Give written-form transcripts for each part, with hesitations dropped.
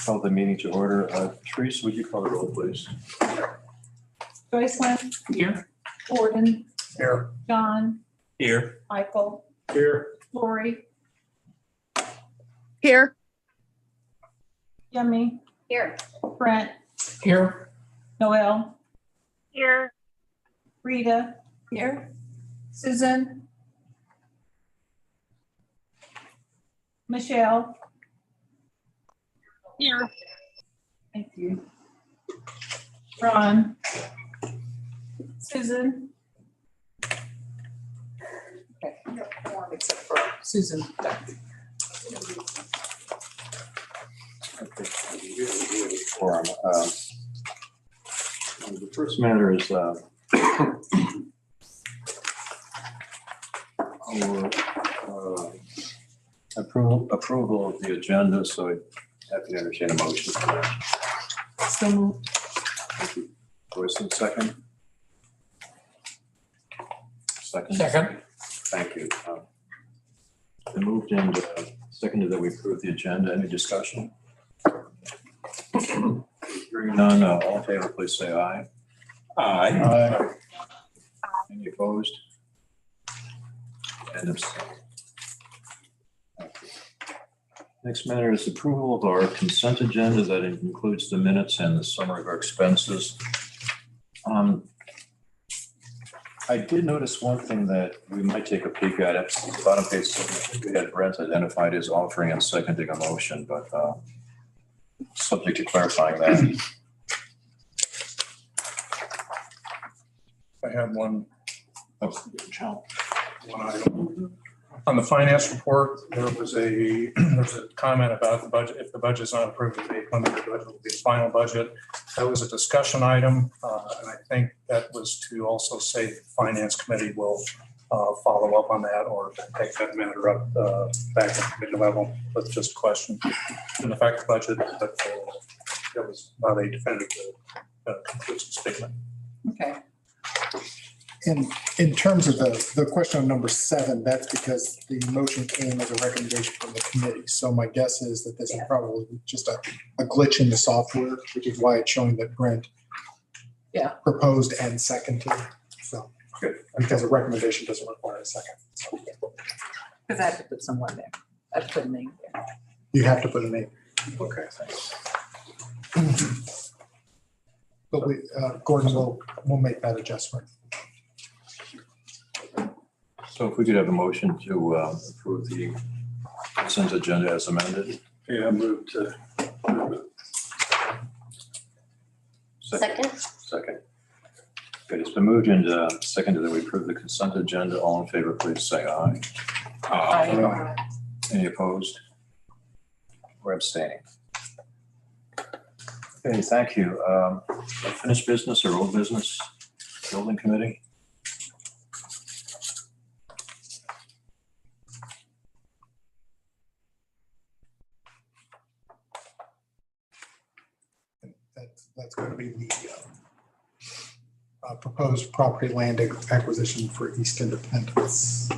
Call the meeting to order. Teresa, would you call the roll, please? Joycelyn, Here. Gordon, Here. John, Here. Michael, Here. Lori, Here. Yummy, Here. Brent, Here. Noel, Here. Rita, Here. Susan, Michelle. Here. Thank you. Ron, Susan. Okay, except for Susan. Okay. Forum. The first matter is our approval of the agenda, so I have to entertain a motion for that. So moved. Thank you. Joycelyn, second? Second? Second. Thank you. Been moved and seconded that we approve the agenda. Any discussion? Hearing none, all in favor, please say aye. Aye. Any opposed? And abstain. Thank you. Next matter is approval of our consent agenda that includes the minutes and the summary of our expenses. I did notice one thing that we might take a peek at. It's the bottom page 7. We had Brent identified as offering and seconding a motion, but subject to clarifying that. I have one Oh, item. On the finance report, there's a comment about the budget. If the budget is not approved, the budget will be the final budget. That was a discussion item, and I think that was to also say the finance committee will follow up on that or take that matter up back at committee level. That's just a question. Didn't affect the budget, but that was not a definitive conclusive statement. Okay. In terms of the question on number 7, that's because the motion came as a recommendation from the committee. So my guess is that this is probably just a glitch in the software, which is why it's showing that Brent proposed and seconded. So because a recommendation doesn't require a second. So Because I have to put someone there. I have to put a name there. you have to put a name. okay, thanks. But Gordon will make that adjustment. So if we could have a motion to approve the consent agenda as amended. Yeah, move to. Second. Second. Okay, it's been moved and seconded that we approve the consent agenda. All in favor, please say aye. Aye. Any opposed? Or abstaining? Okay, thank you. Unfinished business or old business? Building committee? That's going to be the proposed property land acquisition for East Independence.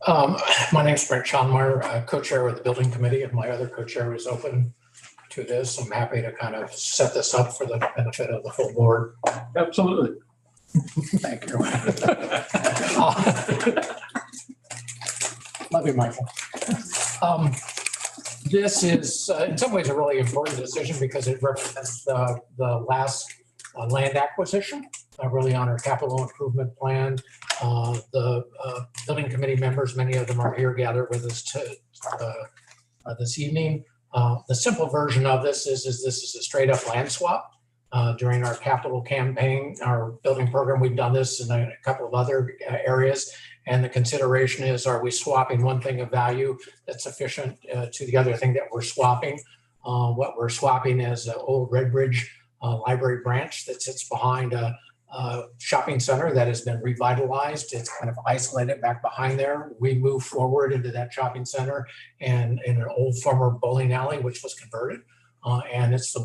My name's Brent Schonmeyer, co-chair of the building committee, and my other co-chair is open to this. I'm happy to kind of set this up for the benefit of the full board. Absolutely. Thank you. Love you, Michael. This is in some ways a really important decision because it represents the last land acquisition, really on our capital improvement plan. The building committee members, many of them are here gathered with us this evening. The simple version of this is this is a straight up land swap. During our capital campaign, our building program, we've done this in a couple of other areas. And the consideration is, are we swapping one thing of value that's sufficient to the other thing that we're swapping? What we're swapping is an old Redbridge library branch that sits behind a shopping center that has been revitalized. It's kind of isolated back behind there. We moved forward into that shopping center and in an old former bowling alley, which was converted. And it's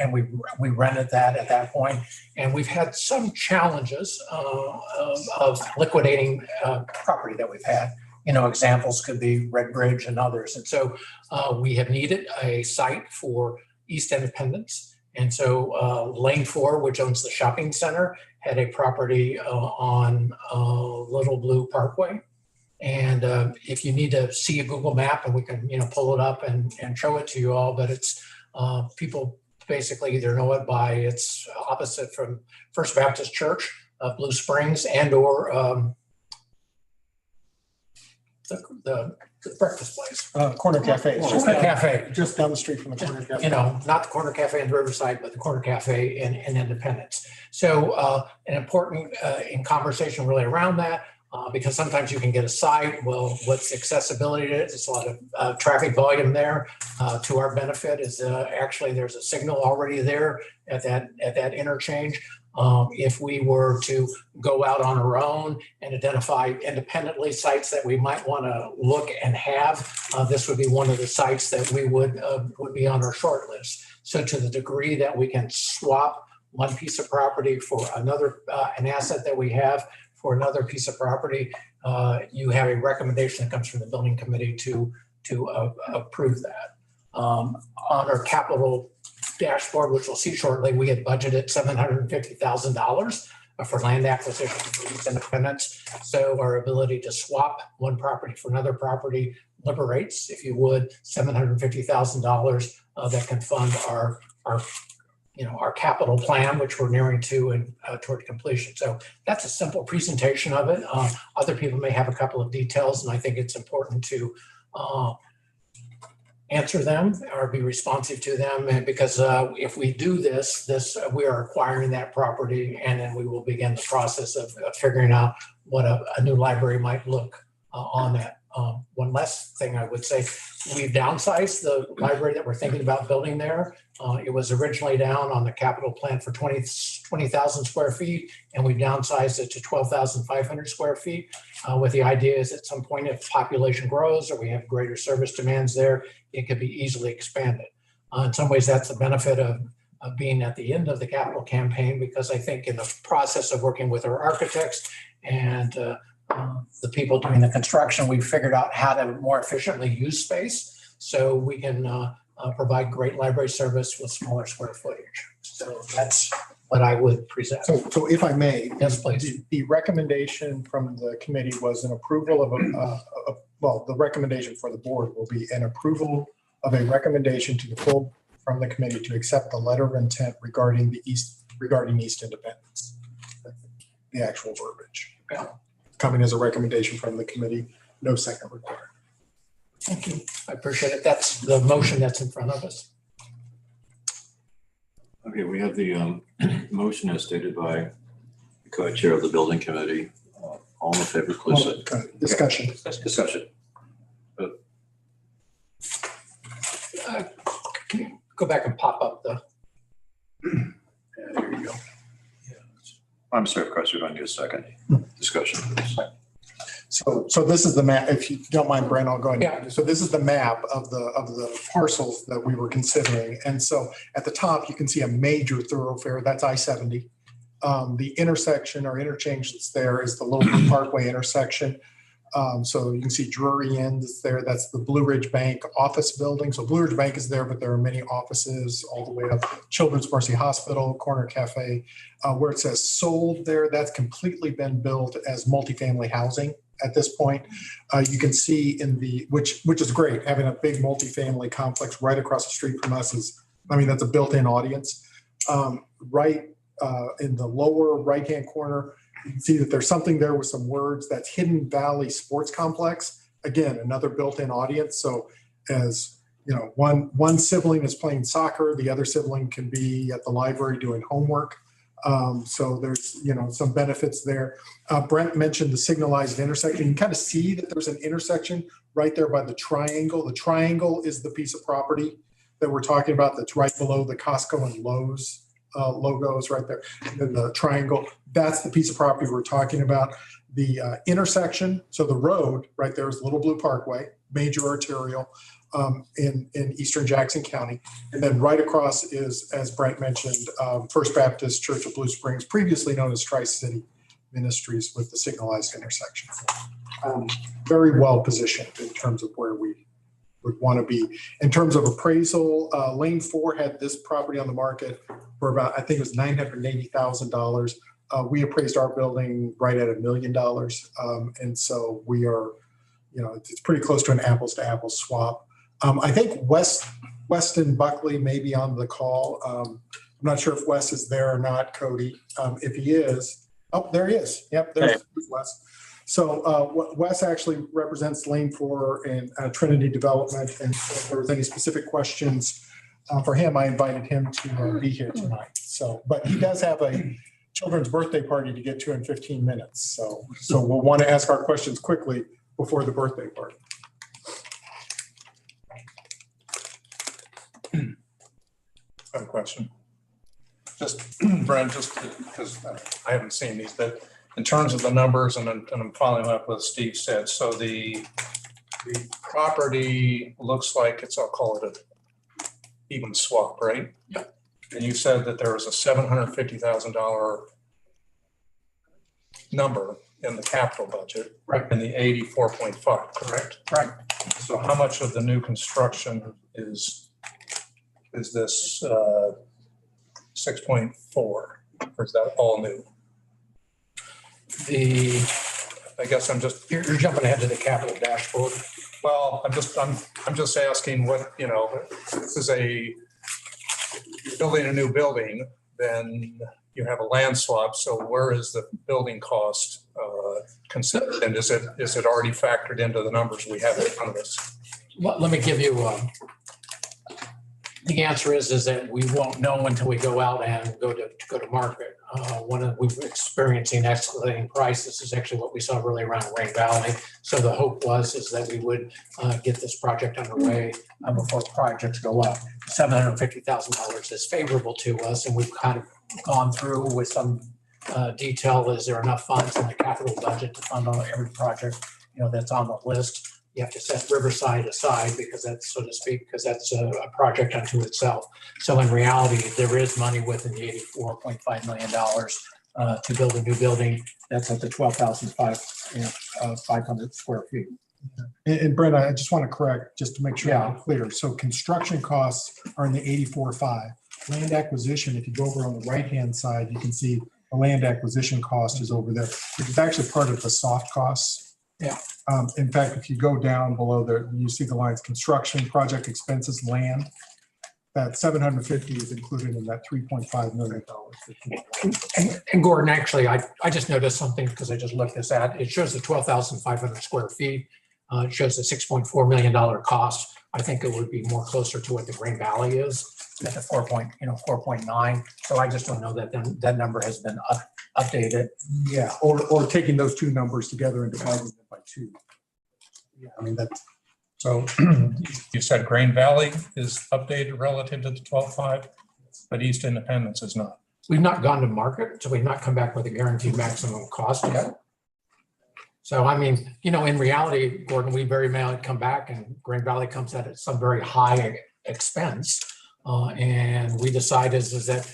and we rented that at that point, and we've had some challenges of liquidating property that we've had examples could be Red Bridge and others. And so we have needed a site for East Independence. And so Lane 4, which owns the shopping center, had a property on Little Blue Parkway. And if you need to see a Google map, and we can, pull it up and show it to you all, but it's people basically either know it by its opposite from First Baptist Church of Blue Springs and or the breakfast place. Corner Cafe. It's just Corner Cafe. just down the street from the Corner Cafe. Not the Corner Cafe in Riverside, but the Corner Cafe in Independence. So an important in conversation really around that, because sometimes you can get a site. Well, what's accessibility to it? There's a lot of traffic volume there. To our benefit is actually there's a signal already there at that interchange. If we were to go out on our own and identify independently sites that we might want to look and have, this would be one of the sites that we would be on our short list. So to the degree that we can swap one piece of property for another, an asset that we have for another piece of property, you have a recommendation that comes from the building committee to approve that. On our capital dashboard, which we'll see shortly, we had budgeted $750,000 for land acquisition for East Independence. So our ability to swap one property for another property liberates, if you would, $750,000 that can fund our capital plan, which we're nearing to and toward completion. So that's a simple presentation of it. Other people may have a couple of details, and I think it's important to answer them or be responsive to them. And because if we do this, we are acquiring that property, and then we will begin the process of figuring out what a new library might look on that. One last thing I would say, we've downsized the library that we're thinking about building there. It was originally down on the capital plan for 20,000 square feet, and we've downsized it to 12,500 square feet. With the idea is at some point, if population grows or we have greater service demands there, it could be easily expanded. In some ways, that's the benefit of being at the end of the capital campaign, because I think in the process of working with our architects and the people doing the construction, we've figured out how to more efficiently use space so we can provide great library service with smaller square footage. So that's what I would present. So if I may. Yes, please. The recommendation from the committee was an approval of the recommendation for the board will be an approval of a recommendation to the full from the committee to accept the letter of intent regarding East Independence. The actual verbiage. Yeah. Coming as a recommendation from the committee, no second required. Thank you. I appreciate it. That's the motion that's in front of us. Okay, we have the motion as stated by the co-chair of the building committee. All in favor, please say. Discussion. Discussion. Can you go back and pop up the? There you go. I'm sorry, of course, we're going to need a second discussion. So this is the map. If you don't mind, Brent, I'll go ahead. Yeah. So this is the map of the parcels that we were considering. And so at the top, you can see a major thoroughfare. That's I-70. The intersection or interchange that's there is the Little Blue Parkway intersection. So you can see Drury End is there. That's the Blue Ridge Bank office building. So Blue Ridge Bank is there, but there are many offices all the way up. Children's Mercy Hospital, Corner Cafe, where it says sold there, that's completely been built as multifamily housing at this point. You can see in which is great, having a big multifamily complex right across the street from us that's a built-in audience. Right in the lower right-hand corner, you can see that there's something there with some words. That's Hidden Valley Sports Complex. Again, another built-in audience. So as you know, one sibling is playing soccer, the other sibling can be at the library doing homework. So there's, some benefits there. Brent mentioned the signalized intersection. You can kind of see that there's an intersection right there by the triangle. The triangle is the piece of property that we're talking about that's right below the Costco and Lowe's logos right there. And then the triangle, that's the piece of property we're talking about. The intersection, so the road right there is Little Blue Parkway, major arterial in eastern Jackson County. And then right across is, as Brent mentioned, First Baptist Church of Blue Springs, previously known as Tri-City Ministries with the signalized intersection. very well positioned in terms of where we would want to be. In terms of appraisal, Lane 4 had this property on the market for about, I think it was $980,000. We appraised our building right at $1 million. And so we are, it's pretty close to an apples to apples swap. I think Weston Buckley may be on the call. I'm not sure if Wes is there or not, Cody. If he is, oh, there he is. Yep, there's Wes. So Wes actually represents Lane 4 and Trinity Development. And if there was any specific questions for him, I invited him to be here tonight. So, but he does have a children's birthday party to get to in 15 minutes. So we'll want to ask our questions quickly before the birthday party. I have a question. Just, Brent, just because I haven't seen these, but in terms of the numbers, and I'm following up with Steve said, so the property looks like it's, I'll call it a even swap, right? Yep. And you said that there was a $750,000 number in the capital budget. Right. In the 84.5, correct? Right. So how much of the new construction is this 6.4, or is that all new? I guess I'm just, You're jumping ahead to the capital dashboard. well, I'm just asking what, this is you're building a new building, then you have a land swap. So where is the building cost considered? And is it already factored into the numbers we have in front of us? Let me give you, the answer is that we won't know until we go out and go to market. We've experiencing escalating prices is actually what we saw really around Rain Valley. So the hope is that we would get this project underway before projects go up. $750,000 is favorable to us, and we've kind of gone through with some detail. Is there enough funds in the capital budget to fund on every project that's on the list? You have to set Riverside aside because that's, so to speak, because that's a project unto itself. So in reality, there is money within the $84.5 million to build a new building. That's at the 12,500 square feet. And Brent, I just want to correct, just to make sure I'm clear. So construction costs are in the 84.5. Land acquisition, if you go over on the right-hand side, you can see the land acquisition cost is over there. It's actually part of the soft costs. Yeah. In fact, if you go down below there, you see the lines: construction, project expenses, land. That 750 is included in that $3.5 million. And Gordon, actually, I just noticed something because I just looked this at. It shows the 12,500 square feet. It shows a $6.4 million cost. I think it would be more closer to what the Green Valley is at the 4.9. So I just don't know that that number has been updated. Yeah, or taking those two numbers together and dividing them by 2. Yeah, I mean that's. So you said Grain Valley is updated relative to the 12.5, but East Independence is not. We've not gone to market, so we've not come back with a guaranteed maximum cost yet. So, I mean, in reality, Gordon, we very may come back and Grain Valley comes at some very high expense. And we decided is that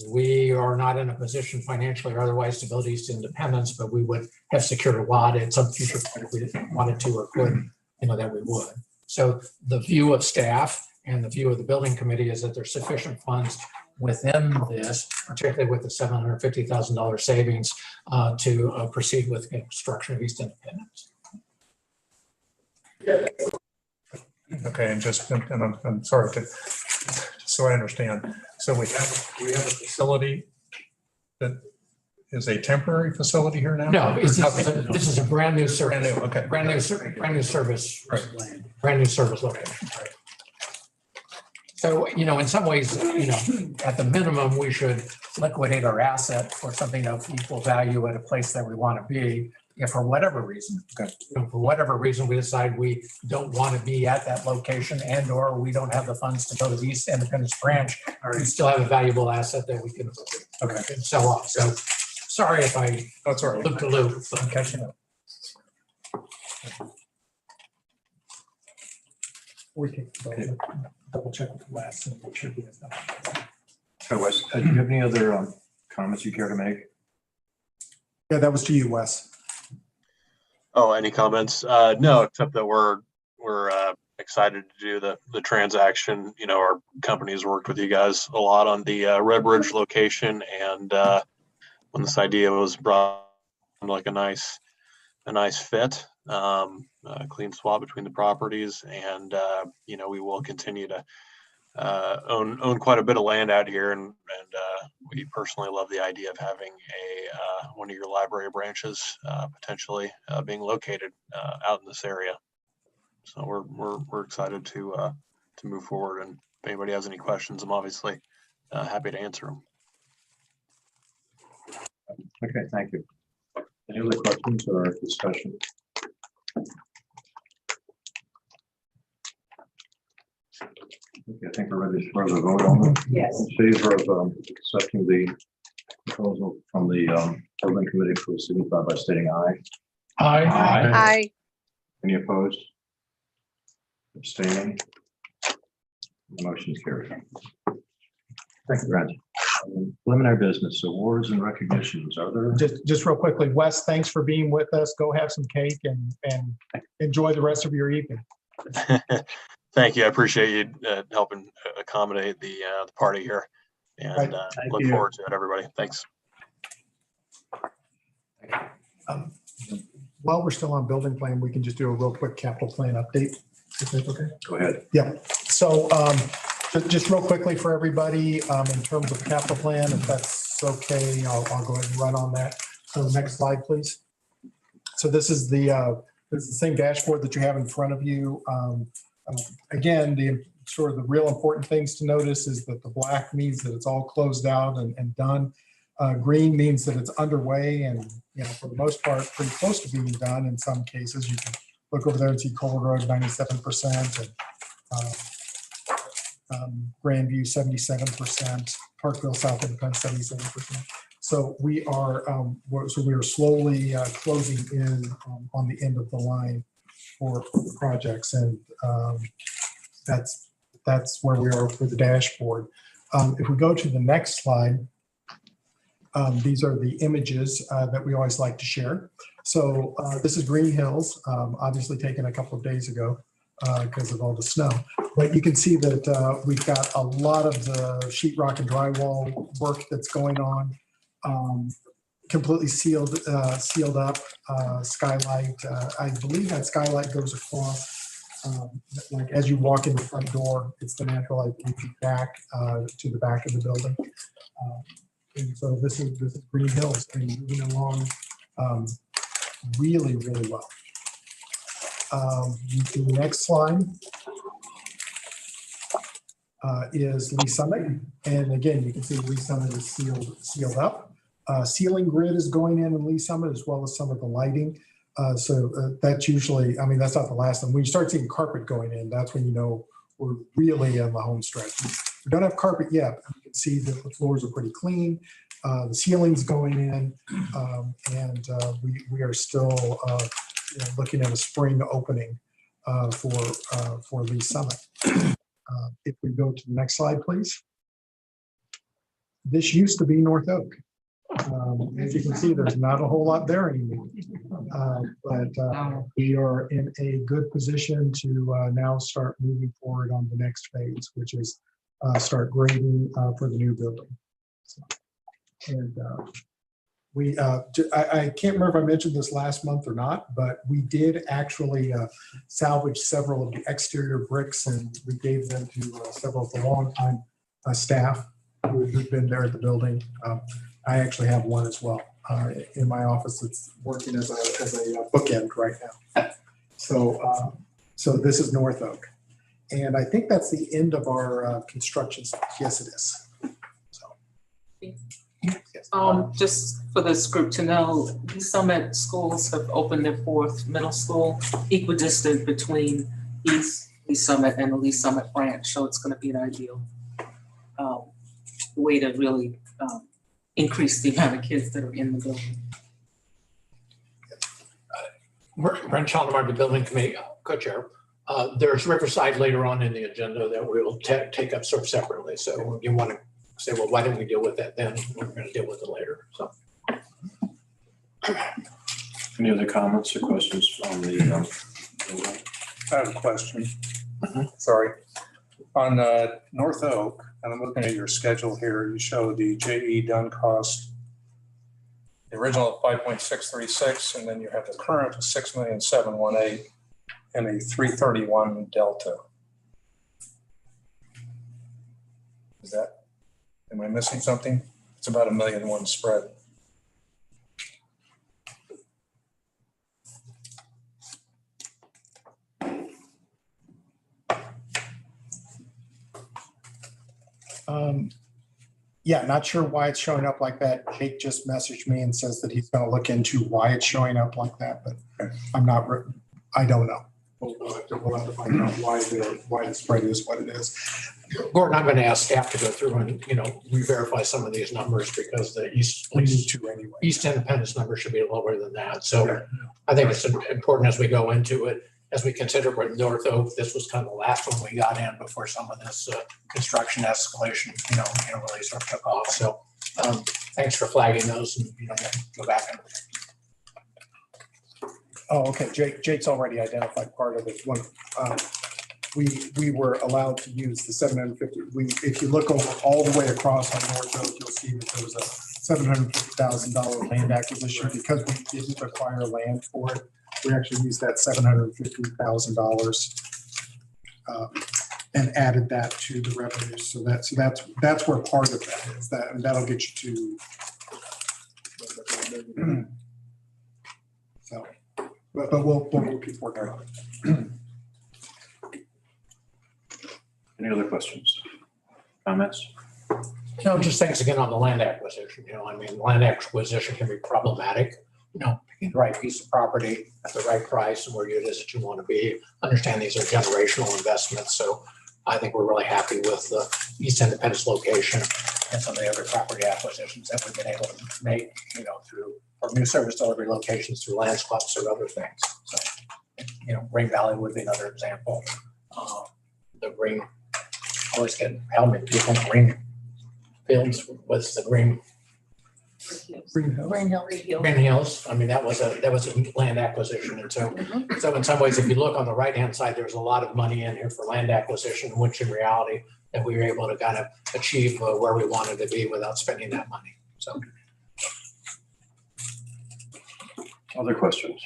we are not in a position financially or otherwise to build East Independence, but we would have secured a lot at some future point if we wanted to or could, that we would. So the view of staff and the view of the building committee is that there's sufficient funds within this, particularly with the $750,000 savings, to proceed with construction of East Independence. Okay, and I'm sorry to, so I understand. So we have a facility that is a temporary facility here now? No, this is a brand new service. Brand new, okay. Brand new service. Right. Brand new service location. Right. So, in some ways, at the minimum, we should liquidate our asset for something of equal value at a place that we want to be. If for whatever reason, for whatever reason, we decide we don't want to be at that location or we don't have the funds to go to the East Independence branch, we still have a valuable asset that we can sell off. So sorry if I That's all right. loop to loop. I'm catching up. We can double check with Wes and make sure he has that. So Wes, do you have any other comments you care to make? Yeah, that was to you, Wes. Oh, any comments? No, except that we're excited to do the transaction. You know, our company's worked with you guys a lot on the Red Ridge location, and when this idea was brought, like a nice fit, a clean swap between the properties, and you know, we will continue to own quite a bit of land out here, and we personally love the idea of having one of your library branches potentially being located out in this area. So we're excited to move forward, and if anybody has any questions, I'm obviously happy to answer them. Okay, thank you. Any other questions or discussion? Okay, I think we're ready for the vote on it. Yes. In favor of accepting the proposal from the building committee, please signify by stating aye. Aye. Any opposed? Abstaining? The motion is carried. Thank you, Brent. Preliminary business awards and recognitions. Are there? Just real quickly, Wes, thanks for being with us. Go have some cake and enjoy the rest of your evening. Thank you. I appreciate you helping accommodate the party here, and look forward to it, everybody. Thanks. While we're still on building plan, we can just do a real quick capital plan update. If that's okay. Go ahead. Yeah. So just real quickly for everybody, in terms of the capital plan, if that's okay, I'll go ahead and run on that. So next slide, please. So this is the same dashboard that you have in front of you. Again, the sort of the real important things to notice is that the black means that it's all closed out and done. Green means that it's underway and, you know, for the most part, pretty close to being done. In some cases, you can look over there and see Culver Road 97% and Grandview 77%, Parkville South Independence 77%. So we are slowly closing in on the end of the line for projects, and that's where we are for the dashboard. If we go to the next slide, these are the images that we always like to share. So this is Green Hills, obviously taken a couple of days ago because of all the snow. But you can see that we've got a lot of the sheetrock and drywall work that's going on. Completely sealed up, skylight. I believe that skylight goes across, like as you walk in the front door, it's the natural light back to the back of the building. And so this is Green Hills and moving along really, really well. The next slide is Lee Summit. And again, you can see Lee Summit is sealed up. Ceiling grid is going in Lee Summit, as well as some of the lighting. So that's usually, I mean, that's not the last one. When you start seeing carpet going in, that's when you know we're really on the home stretch. We don't have carpet yet, but you can see that the floors are pretty clean. The ceiling's going in, and we are still looking at a spring opening for Lee Summit. If we go to the next slide, please. This used to be North Oak. As you can see, there's not a whole lot there anymore. But we are in a good position to now start moving forward on the next phase, which is start grading for the new building. So, and I can't remember if I mentioned this last month or not, but we did actually salvage several of the exterior bricks, and we gave them to several of the longtime staff who've been there at the building. I actually have one as well in my office. It's working as a bookend right now. So this is North Oak, and I think that's the end of our construction. Yes, it is. So. Yes. Just for this group to know, Lee Summit schools have opened their 4th middle school, equidistant between East Lee Summit and the Lee Summit branch. So it's going to be an ideal way to really increase the amount of kids that are in the building. Brent Chalmers, the building committee co-chair. There's Riverside later on in the agenda that we'll take up sort of separately. So you want to say, well, why don't we deal with that then? We're going to deal with it later. So. Any other comments or questions on the? I have a question. Mhm. Sorry. On North Oak, and I'm looking at your schedule here, you show the JE done cost. The original 5.636, and then you have the current of 6,718 and a 331 delta. Is that, am I missing something? It's about $1 million spread. Yeah, not sure why it's showing up like that. Jake just messaged me and says that he's going to look into why it's showing up like that, but I'm not, I don't know. We'll have to find out why the spread is what it is. Gordon, I'm going to ask staff to go through and, re-verify some of these numbers because the We need to anyway. East Independence number should be lower than that. So I think it's important as we go into it, as we consider with North Oak, this was kind of the last one we got in before some of this construction escalation, really sort of took off. So thanks for flagging those and, go back and. Oh, okay. Jake's already identified part of it. When we were allowed to use the 750. If you look over all the way across on North Oak, you'll see that there was a $750,000 land acquisition because we didn't acquire land for it. We actually used that $750,000 and added that to the revenue. So that's where part of that is. And that'll get you to. So, but we'll keep working on it. Any other questions, comments? No, just thanks again on the land acquisition. Land acquisition can be problematic. Picking the right piece of property at the right price and where it is that you want to be. Understand these are generational investments. So I think we're really happy with the East Independence location and some of the other property acquisitions that we've been able to make, through our new service delivery locations, through land swaps or other things. So, Green Valley would be another example. The green, always get helmet people, green fields, what's the green? Green Hill. Green Hills. That was a land acquisition. And so in some ways, if you look on the right-hand side, there's a lot of money in here for land acquisition, which in reality that we were able to kind of achieve where we wanted to be without spending that money. So. Other questions?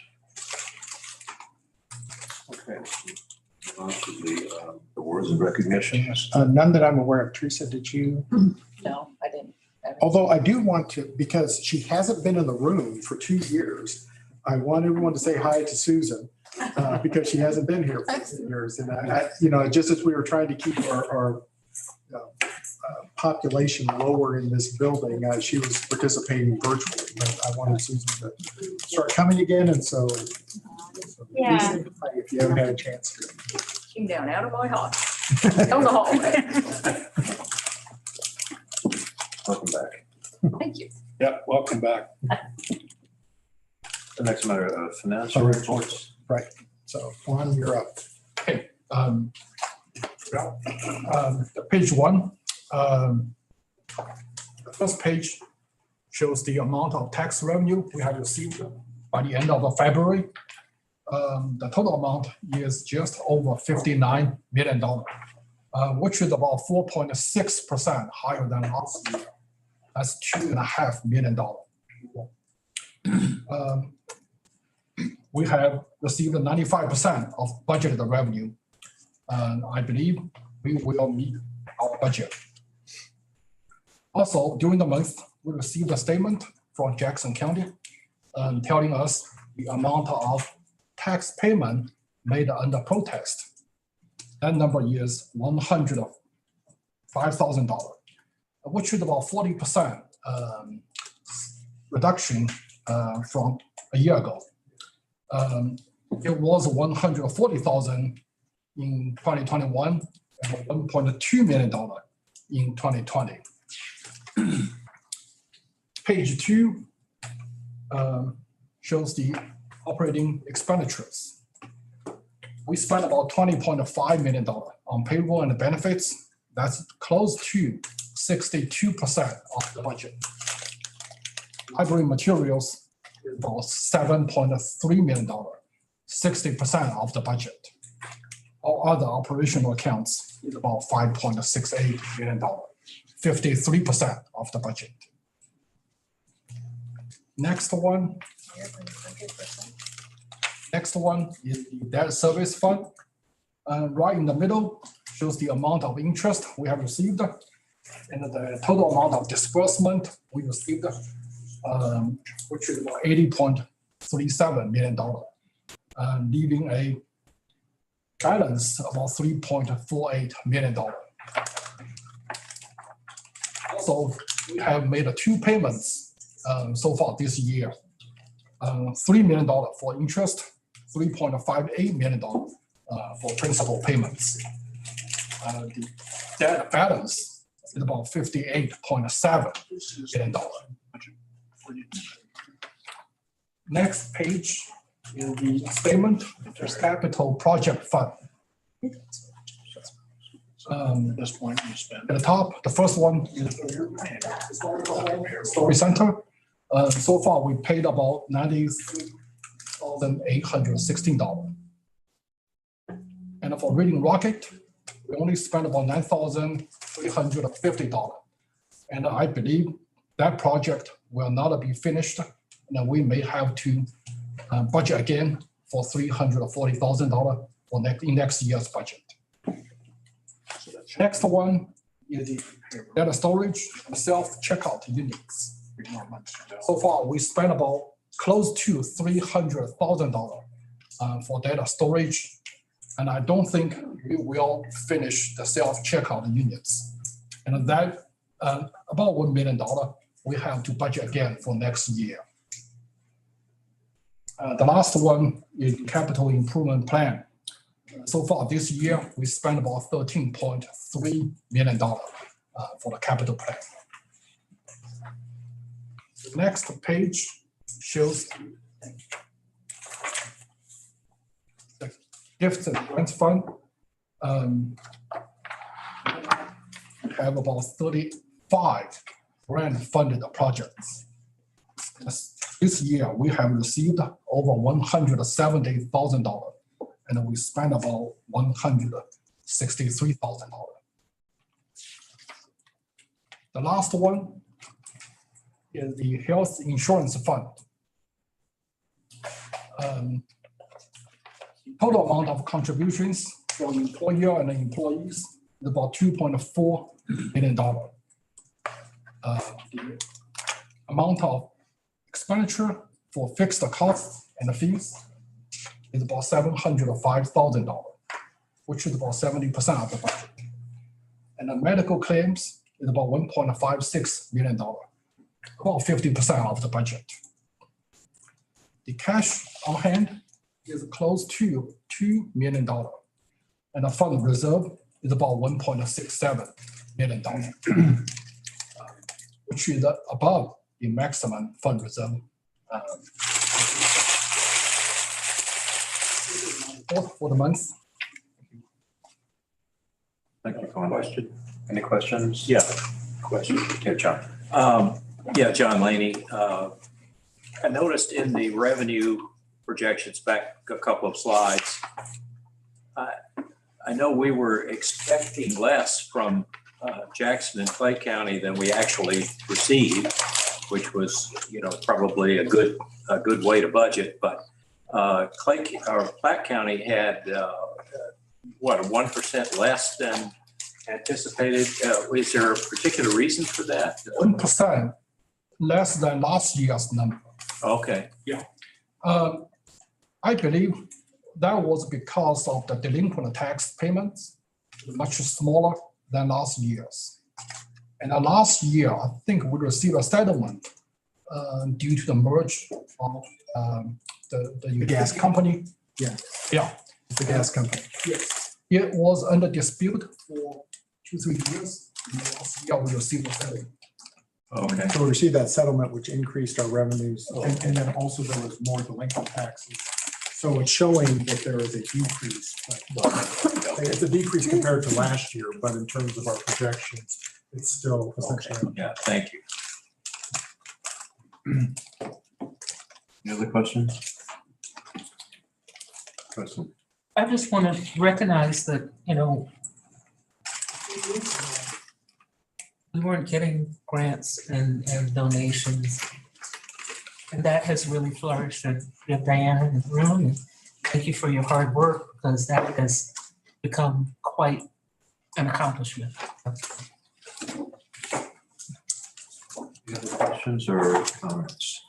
Okay. On to the awards and recognitions. None that I'm aware of. Teresa, did you? No, I didn't. Although I do want to, because she hasn't been in the room for 2 years, I want everyone to say hi to Susan because she hasn't been here for 2 years. And just as we were trying to keep our population lower in this building, she was participating virtually. But I wanted Susan to start coming again, and so Yeah. please say hi if you haven't had a chance to. Came down out of my heart. Down the hallway. Welcome back. Thank you. Yeah, welcome back. The next matter of financial reports. Right. So Juan, you're up. Okay. Page 1. The first page shows the amount of tax revenue we have received by the end of February. The total amount is just over $59 million, which is about 4.6% higher than last year. That's $2.5 million. We have received 95% of budgeted revenue, and I believe we will meet our budget. Also, during the month, we received a statement from Jackson County telling us the amount of tax payment made under protest. That number is $105,000, which is about 40% reduction from a year ago. It was $140,000 in 2021 and $1.2 million in 2020. Page 2 shows the operating expenditures. We spent about $20.5 million on payroll and benefits. That's close to 62% of the budget. Library materials is about $7.3 million, 60% of the budget. All other operational accounts is about $5.68 million, 53% of the budget. Next one is the debt service fund. Right in the middle shows the amount of interest we have received and the total amount of disbursement we received, which is about $80.37 million, leaving a balance about $3.48 million. Also, we have made 2 payments so far this year. $3 million for interest, $3.58 million for principal payments. The debt balance is about $58.7 million. Next page is the statement of capital project fund. At this point, you spend. At the top, the first one is Story Center. So far, we paid about $93,816. And for Reading Rocket, we only spent about $9,350. And I believe that project will not be finished, and we may have to budget again for $340,000 for next year's budget. Next one is the data storage and self-checkout units. So far, we spent about close to $300,000 for data storage, and I don't think we will finish the self-checkout units. And that about $1 million we have to budget again for next year. The last one is capital improvement plan. So far this year, we spent about $13.3 million for the capital plan. The next page shows the gifts and grants fund. We have about 35 grant funded projects. This year, we have received over $170,000, and we spent about $163,000. The last one is the health insurance fund. Total amount of contributions for employer and employees is about $2.4 million. The amount of expenditure for fixed costs and fees is about $705,000, which is about 70% of the budget. And the medical claims is about $1.56 million, about 50% of the budget. The cash on hand is close to $2 million, and the fund reserve is about $1.67 million, which is above the maximum fund reserve. For the month. Thank you, Colin. Any questions? Yeah. Question. Yeah, John. Yeah, John Laney. I noticed in the revenue projections back a couple of slides, I know we were expecting less from Jackson and Clay County than we actually received, which was, probably a good way to budget. But Platte County had what, 1% less than anticipated. Is there a particular reason for that? 1% less than last year's number. Okay. I believe that was because of the delinquent tax payments, much smaller than last year's. And last year, I think we received a settlement due to the merge of the gas company. Yeah. Yeah. The gas company. Yes. It was under dispute for 2-3 years. And last year, we received a settlement. Okay. So we received that settlement, which increased our revenues. And then also there was more delinquent taxes. So it's showing that there is a decrease. It's a decrease compared to last year, but in terms of our projections, it's still essentially. Yeah, thank you. Any other questions? Question. I just want to recognize that, we weren't getting grants and donations. And that has really flourished at Diana and Room. And thank you for your hard work, because that has become quite an accomplishment. Any other questions or comments?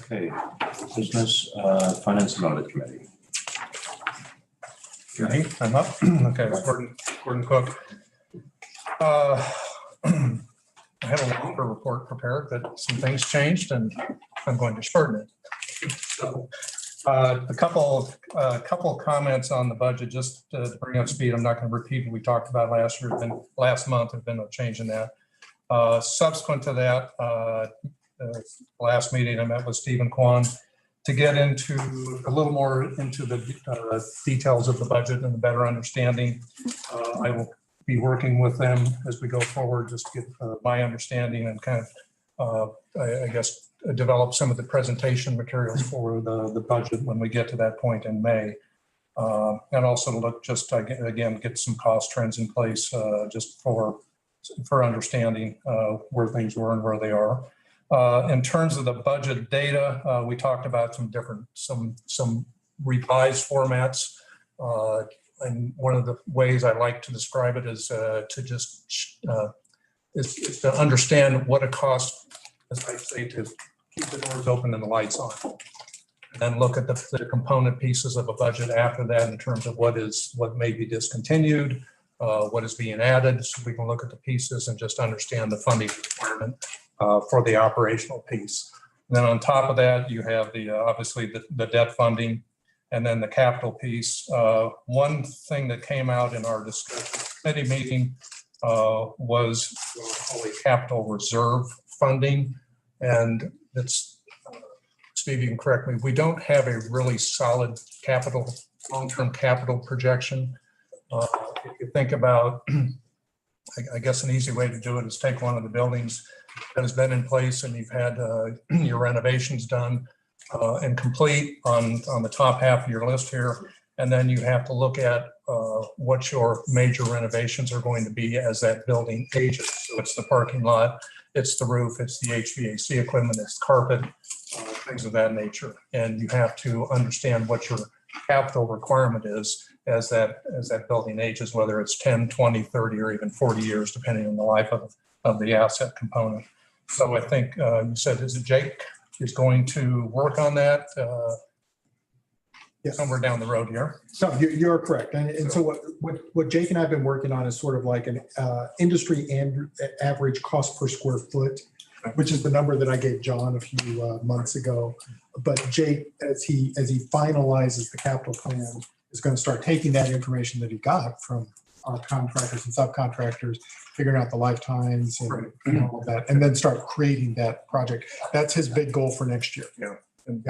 Okay, Business, Finance and Audit Committee. Okay, I'm up. Okay, Gordon Cook. I have a longer report prepared, but some things changed and I'm going to shorten it. So, a couple comments on the budget, just to bring up speed. I'm not going to repeat what we talked about last year, then last month. There's been no change in that. Subsequent to that, last meeting, I met with Stephen Kwan to get into a little more into the details of the budget and a better understanding. I will be working with them as we go forward, just to get my understanding and kind of, I guess, develop some of the presentation materials for the budget when we get to that point in May. And also to look, just again, get some cost trends in place just for understanding where things were and where they are. In terms of the budget data, we talked about some revised formats. And one of the ways I like to describe it is to just is to understand what it costs, as I say, to keep the doors open and the lights on. And then look at the component pieces of a budget after that in terms of what may be discontinued, what is being added, so we can look at the pieces and just understand the funding requirement for the operational piece. And then on top of that, you have obviously the debt funding, and then the capital piece. One thing that came out in our discussion committee meeting was what we call a capital reserve funding. And it's, Steve, you can correct me, we don't have a really solid long-term capital projection. If you think about, I guess an easy way to do it is take one of the buildings that has been in place and you've had your renovations done and complete on the top half of your list here. And then you have to look at what your major renovations are going to be as that building ages. So it's the parking lot, it's the roof, it's the HVAC equipment, it's carpet, things of that nature. And you have to understand what your capital requirement is as that building ages, whether it's 10, 20, 30, or even 40 years, depending on the life of the asset component. So I think you said, is it Jake is going to work on that Yes. somewhere down the road here? So you're correct. And so what Jake and I have been working on is sort of like an industry and average cost per square foot, which is the number that I gave John a few months ago. But Jake, as he finalizes the capital plan, is going to start taking that information that he got from our contractors and subcontractors, figuring out the lifetimes and all of that, and then start creating that project. That's his big goal for next year. Yeah. And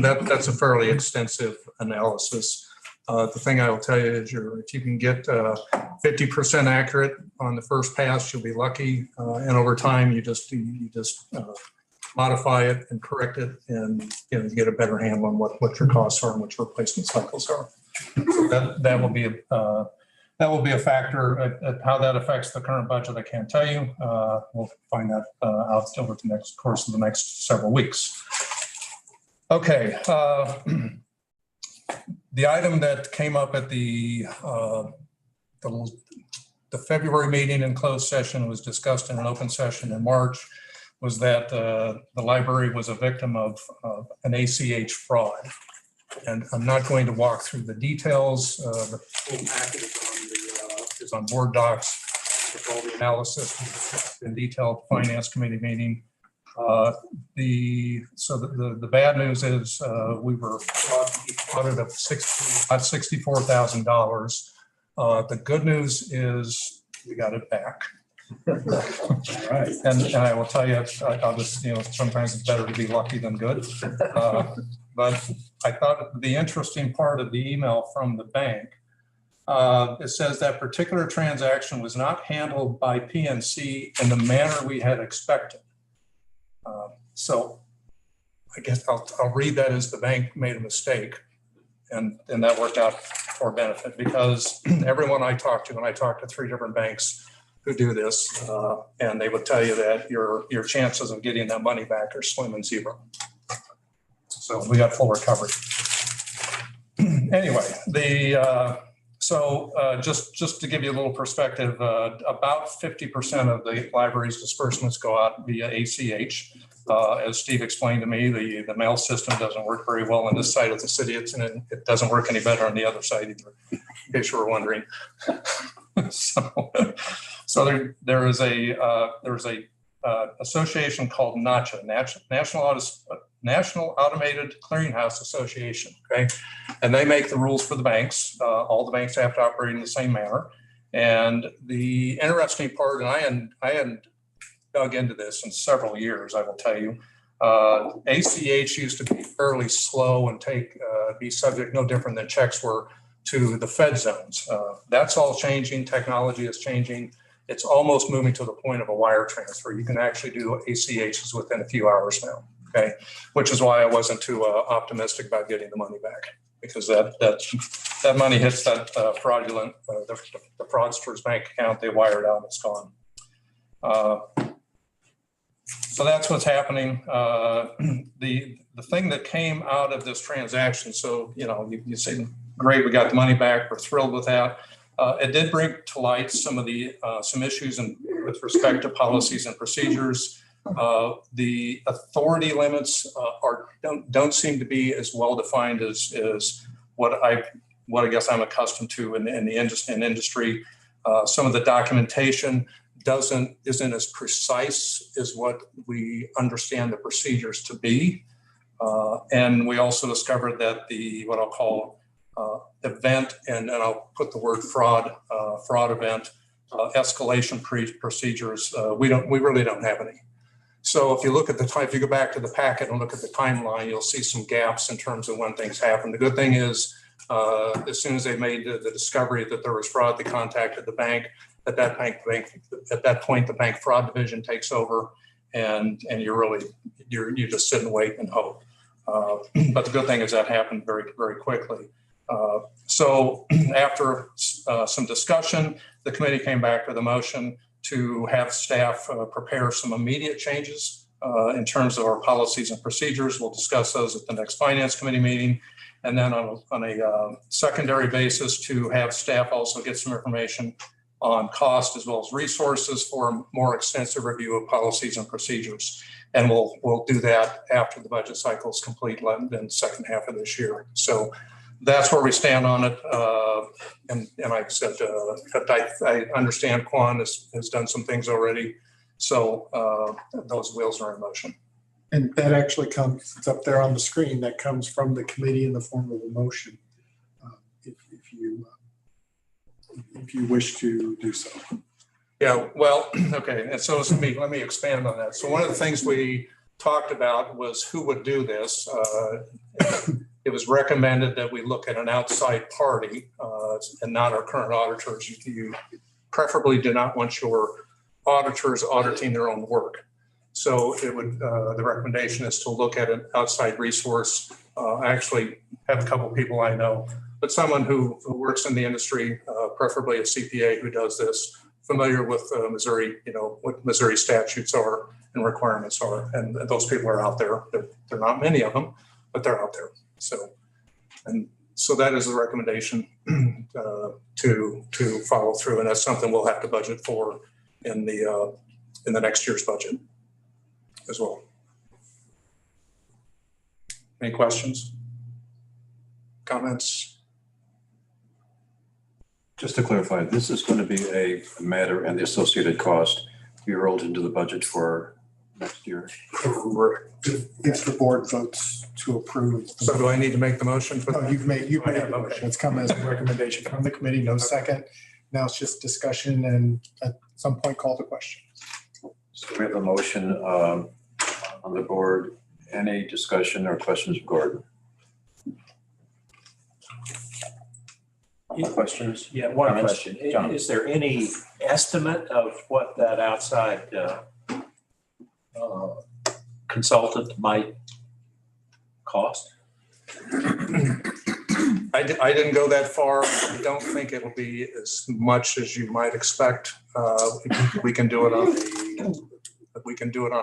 that's a fairly extensive analysis. The thing I will tell you is if you can get 50% accurate on the first pass, you'll be lucky. And over time, you just modify it and correct it, and you get a better handle on what your costs are and what your replacement cycles are. That will be a factor. At how that affects the current budget, I can't tell you. We'll find that out over the course of the next several weeks. Okay, the item that came up at the February meeting in closed session was discussed in an open session in March, was that the library was a victim of an ACH fraud. And I'm not going to walk through the details. The full package is on board docs with all the analysis in detailed finance committee meeting. The bad news is we were audited of about $64,000. The good news is we got it back. All right. And I will tell you, I'll just, sometimes it's better to be lucky than good. But I thought the interesting part of the email from the bank, it says that particular transaction was not handled by PNC in the manner we had expected. So I guess I'll read that as the bank made a mistake. And that worked out for benefit because everyone I talked to, and I talked to 3 different banks who do this, and they would tell you that your chances of getting that money back are slim and zero. So we got full recovery. Anyway, just to give you a little perspective, about 50% of the library's disbursements go out via ACH. As Steve explained to me, the mail system doesn't work very well on this side of the city. It doesn't work any better on the other side either, in case you were wondering. So there is a association called NACHA, National Automated Clearinghouse Association. Okay, and they make the rules for the banks. All the banks have to operate in the same manner. And the interesting part, and I hadn't dug into this in several years, I will tell you. ACH used to be fairly slow and be subject no different than checks were to the Fed zones. That's all changing. Technology is changing. It's almost moving to the point of a wire transfer. You can actually do ACHs within a few hours now. Okay, which is why I wasn't too optimistic about getting the money back, because that money hits that fraudulent, the fraudster's bank account. They wire it out. It's gone. So that's what's happening. The thing that came out of this transaction, so, you say, great, we got the money back. We're thrilled with that. It did bring to light some of the some issues with respect to policies and procedures. The authority limits don't seem to be as well defined as what I guess I'm accustomed to in the industry. Some of the documentation isn't as precise as what we understand the procedures to be. And we also discovered that what I'll call event, and I'll put the word fraud event, escalation procedures, we really don't have any. So if you look at if you go back to the packet and look at the timeline, you'll see some gaps in terms of when things happen. The good thing is, as soon as they made the discovery that there was fraud, they contacted the bank. At that point, the bank fraud division takes over, and you just sit and wait and hope. But the good thing is that happened very, very quickly. So after some discussion, the committee came back with a motion to have staff prepare some immediate changes in terms of our policies and procedures. We'll discuss those at the next finance committee meeting. And then on a secondary basis, to have staff also get some information on cost as well as resources for a more extensive review of policies and procedures. And we'll do that after the budget cycle is complete in the second half of this year. So that's where we stand on it. And like I said, I understand Quan has done some things already. So those wheels are in motion. And that actually it's up there on the screen, that comes from the committee in the form of a motion, if you wish to do so. Yeah, well, okay. And so let me expand on that. So one of the things we talked about was who would do this. It was recommended that we look at an outside party and not our current auditors. You preferably do not want your auditors auditing their own work. So the recommendation is to look at an outside resource. I actually have a couple of people I know, but someone who works in the industry, preferably a CPA who does this, familiar with Missouri, what Missouri statutes are and requirements are. And those people are out there. There are not many of them, but they're out there. So that is the recommendation to follow through. And that's something we'll have to budget for in the next year's budget as well. Any questions? Comments? Just to clarify, this is going to be a matter and the associated cost be rolled into the budget for next year. If the board votes to approve. So do I need to make the motion for that? No, you've made the Okay. motion. It's come as a recommendation from the committee, no second. Now it's just discussion and at some point call the question. So we have a motion on the board. Any discussion or questions, Gordon? Questions? Yeah, one Comments? question. John. Is there any estimate of what that outside consultant might cost? I didn't go that far. I don't think it'll be as much as you might expect. We can do it on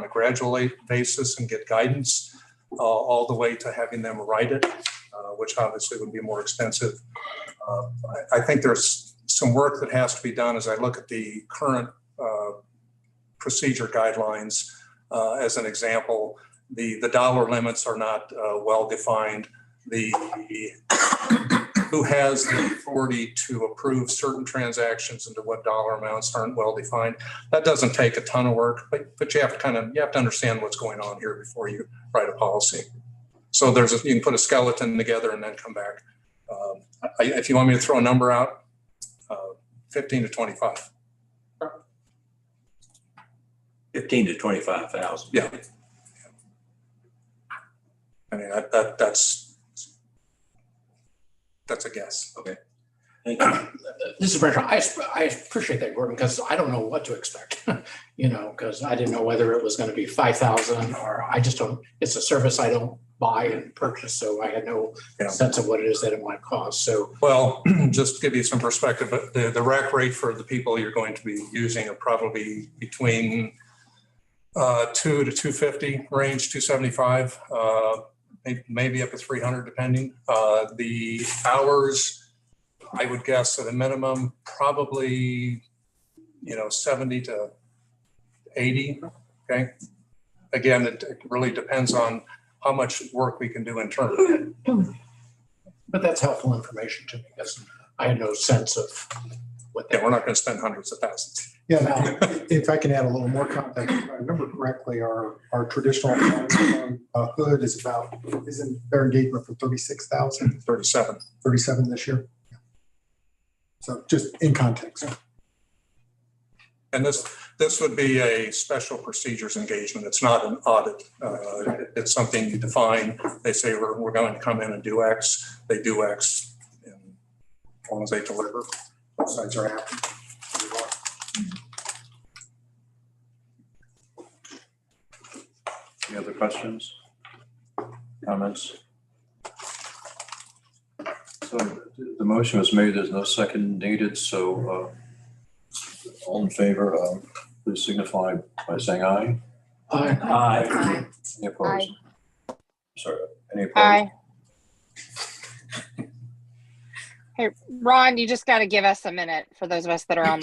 a gradual basis and get guidance all the way to having them write it, which obviously would be more expensive. I think there's some work that has to be done as I look at the current procedure guidelines. As an example, the dollar limits are not well defined. Who has the authority to approve certain transactions and to what dollar amounts aren't well defined. That doesn't take a ton of work, but you have to understand what's going on here before you write a policy. So you can put a skeleton together and then come back. If you want me to throw a number out, 15 to 25. 15 to 25,000. Yeah. I mean, that's a guess. Okay. Thank you. This is Brent. I appreciate that, Gordon, because I don't know what to expect, because I didn't know whether it was going to be 5,000 or I just don't, it's a service I don't buy and purchase. So I had no sense of what it is that it might cost. So, well, just to give you some perspective, but the rack rate for the people you're going to be using are probably between 2 to 250 range, 275, maybe up to 300 depending. The hours, I would guess at a minimum, probably, 70 to 80. Okay. Again, it really depends on how much work we can do internally. but that's helpful information to me because I had no sense of what Yeah, that. we're not going to spend hundreds of thousands. Yeah, now, if I can add a little more context, if I remember correctly, our traditional hood is isn't their engagement for 36,000, 37 this year. So just in context. And this would be a special procedures engagement. It's not an audit. It's something you define. They say we're going to come in and do X. They do X, and as long as they deliver, both sides are happy. Any other questions? Comments? So the motion was made, there's no second needed, so all in favor, please signify by saying aye. Aye. Any opposed? Sorry, any opposed? Aye. Hey, Ron, you just got to give us a minute for those of us that are on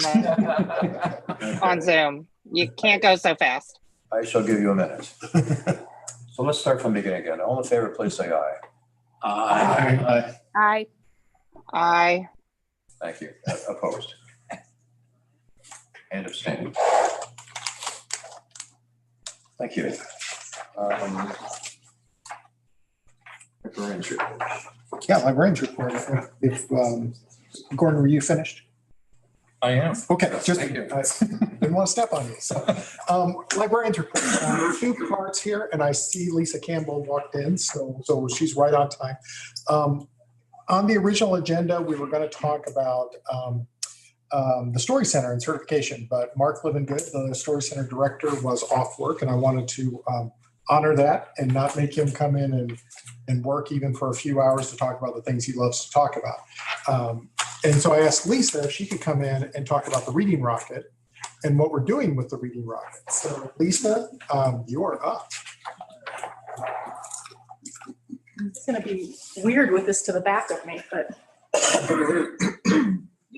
Zoom. You can't go so fast. I shall give you a minute. So let's start from the beginning again. All in favor, please say aye. Aye. Aye. Aye. Thank you. Opposed? And abstaining. Thank you. Librarian's report. Yeah, librarian's report. If Gordon, were you finished? I am. Okay, just Thank you. I didn't want to step on you. So, librarian's report. There are 2 parts here, and I see Lisa Campbell walked in, so she's right on time. On the original agenda, we were going to talk about the Story Center and certification, but Mark Livingood, the Story Center director, was off work, and I wanted to honor that and not make him come in and work even for a few hours to talk about the things he loves to talk about. And so I asked Lisa if she could come in and talk about the Reading Rocket and what we're doing with the Reading Rocket. So Lisa, you're up. It's going to be weird with this to the back of me, but. You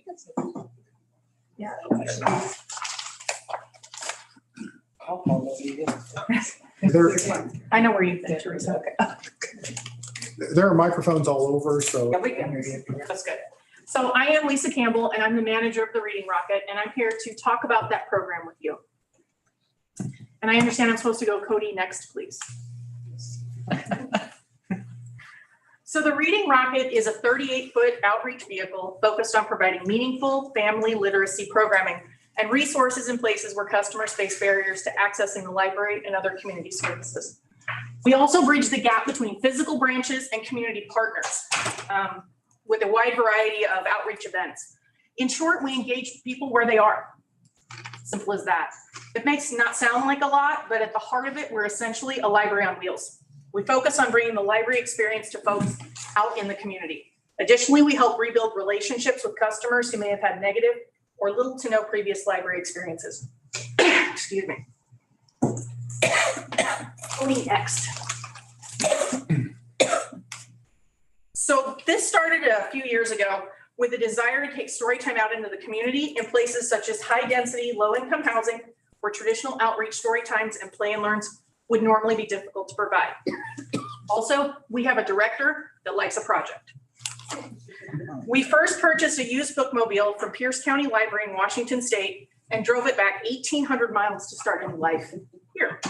can see. Yeah. I know where you've been, Teresa. Okay. There are microphones all over, so. Yeah, we can hear you. That's good. So I am Lisa Campbell, and I'm the manager of the Reading Rocket, and I'm here to talk about that program with you. And I understand I'm supposed to go Cody next, please. So the Reading Rocket is a 38-foot outreach vehicle focused on providing meaningful family literacy programming and resources in places where customers face barriers to accessing the library and other community services. We also bridge the gap between physical branches and community partners with a wide variety of outreach events. In short, we engage people where they are. Simple as that. It makes not sound like a lot, but at the heart of it, we're essentially a library on wheels. We focus on bringing the library experience to folks out in the community. Additionally, we help rebuild relationships with customers who may have had negative or little to no previous library experiences. Excuse me. Next. So this started a few years ago with a desire to take Storytime out into the community in places such as high density, low income housing, where traditional outreach story times and play and learns would normally be difficult to provide. Also, we have a director that likes a project. We first purchased a used bookmobile from Pierce County Library in Washington State and drove it back 1,800 miles to start a new life here.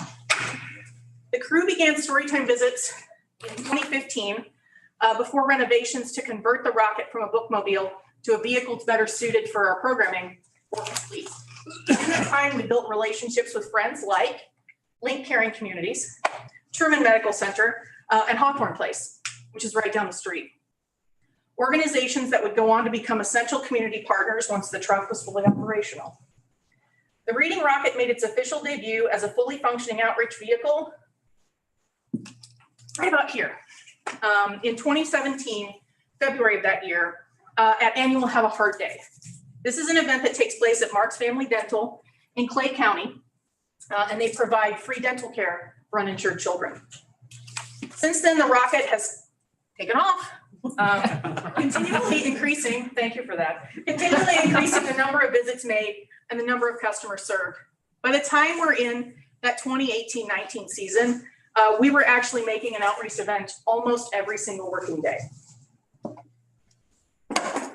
The crew began Storytime visits in 2015 before renovations to convert the Rocket from a bookmobile to a vehicle better suited for our programming were complete. At that time, we built relationships with friends like Link Caring Communities, Truman Medical Center, and Hawthorne Place, which is right down the street. Organizations that would go on to become essential community partners once the truck was fully operational. The Reading Rocket made its official debut as a fully functioning outreach vehicle right about here. In 2017, February of that year, at Annual Have a Heart Day. This is an event that takes place at Mark's Family Dental in Clay County, and they provide free dental care for uninsured children. Since then, the Rocket has taken off, continually increasing, thank you for that, continually increasing the number of visits made and the number of customers served. By the time we're in that 2018-19 season, we were actually making an outreach event almost every single working day.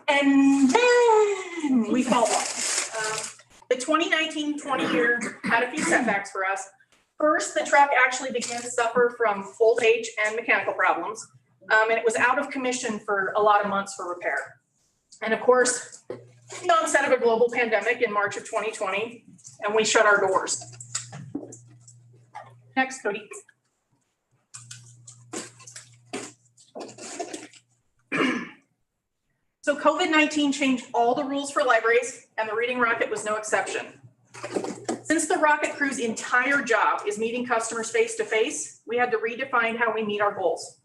And then we fall off. The 2019-20 year had a few setbacks for us. First, the truck actually began to suffer from old age and mechanical problems, and it was out of commission for a lot of months for repair. And of course, the onset of a global pandemic in March of 2020, and we shut our doors. Next, Cody. So COVID-19 changed all the rules for libraries, and the Reading Rocket was no exception. Since the Rocket crew's entire job is meeting customers face-to-face, we had to redefine how we meet our goals.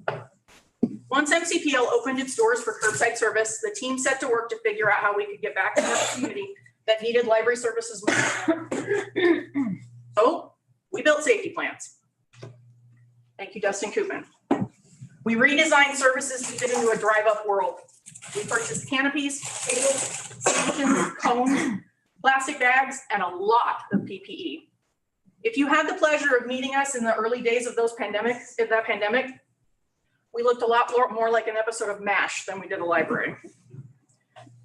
Once MCPL opened its doors for curbside service, the team set to work to figure out how we could get back to the community that needed library services more than ever. So we built safety plans. Thank you, Dustin Koopman. We redesigned services to fit into a drive-up world. We purchased canopies, tables, stations, cones, plastic bags, and a lot of PPE. If you had the pleasure of meeting us in the early days of that pandemic, we looked a lot more like an episode of MASH than we did a library.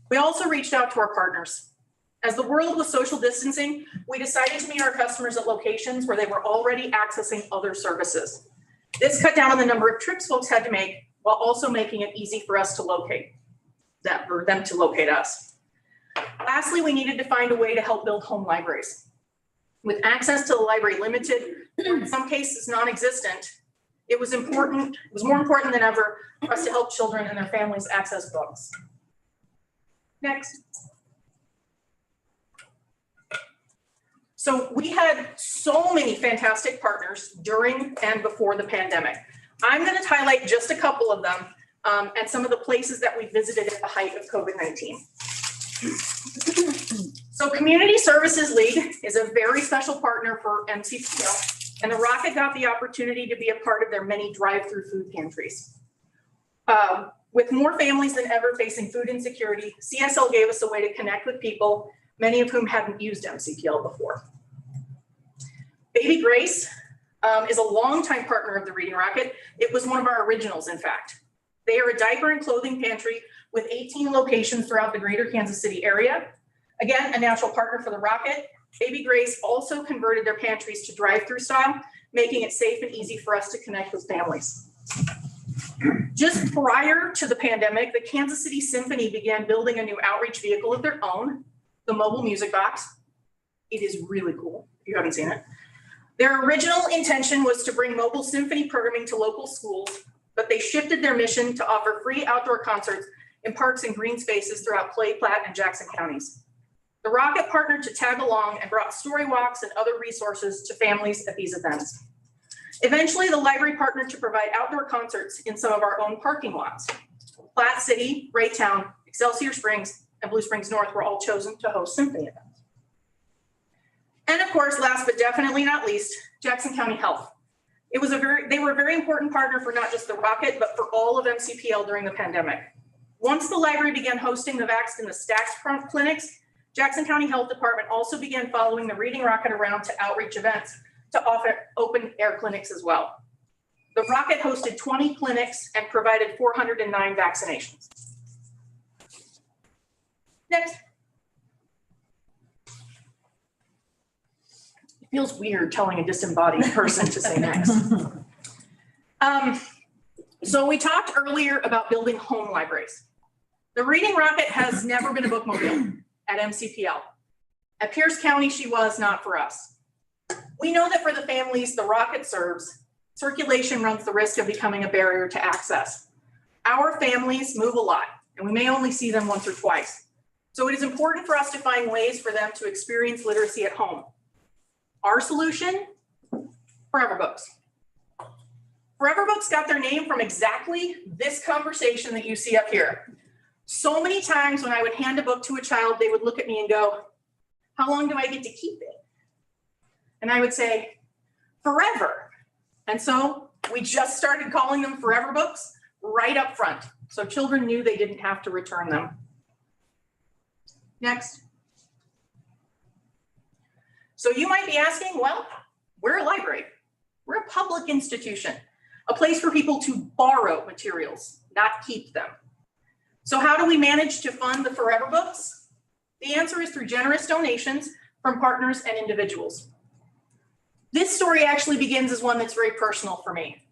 We also reached out to our partners. As the world was social distancing, we decided to meet our customers at locations where they were already accessing other services. This cut down on the number of trips folks had to make while also making it easy for us to locate them, or them to locate us. Lastly, we needed to find a way to help build home libraries. With access to the library limited, or in some cases non-existent, it was more important than ever for us to help children and their families access books. Next. So we had so many fantastic partners during and before the pandemic. I'm going to highlight just a couple of them and some of the places that we visited at the height of COVID-19. So Community Services League is a very special partner for MCPL, and the Rocket got the opportunity to be a part of their many drive-through food pantries. With more families than ever facing food insecurity, CSL gave us a way to connect with people, many of whom hadn't used MCPL before. Baby Grace is a longtime partner of the Reading Rocket. It was one of our originals, in fact. They are a diaper and clothing pantry with 18 locations throughout the greater Kansas City area. Again, a natural partner for the Rocket. Baby Grace also converted their pantries to drive-through style, making it safe and easy for us to connect with families. Just prior to the pandemic, the Kansas City Symphony began building a new outreach vehicle of their own, the mobile music box. It is really cool, if you haven't seen it. Their original intention was to bring mobile symphony programming to local schools, but they shifted their mission to offer free outdoor concerts in parks and green spaces throughout Clay, Platte, and Jackson counties. The Rocket partnered to tag along and brought story walks and other resources to families at these events. Eventually, the library partnered to provide outdoor concerts in some of our own parking lots. Platte City, Raytown, Excelsior Springs, and Blue Springs North were all chosen to host symphony events. And of course, last but definitely not least, Jackson County Health. They were a very important partner for not just the Rocket, but for all of MCPL during the pandemic. Once the library began hosting the Vaxxed and the Stacks clinics, Jackson County Health Department also began following the Reading Rocket around to outreach events to offer open air clinics as well. The Rocket hosted 20 clinics and provided 409 vaccinations. Next. It feels weird telling a disembodied person to say next. So we talked earlier about building home libraries. The Reading Rocket has never been a bookmobile at MCPL. At Pierce County, she was not for us. We know that for the families the Rocket serves, circulation runs the risk of becoming a barrier to access. Our families move a lot, and we may only see them once or twice. So it is important for us to find ways for them to experience literacy at home. Our solution, Forever Books. Forever Books got their name from exactly this conversation that you see up here. So many times when I would hand a book to a child, they would look at me and go, "How long do I get to keep it?" And I would say, "Forever." And so we just started calling them Forever Books right up front, so children knew they didn't have to return them. Next. So you might be asking, well, we're a library. We're a public institution, a place for people to borrow materials, not keep them. So how do we manage to fund the Forever Books? The answer is through generous donations from partners and individuals. This story actually begins as one that's very personal for me.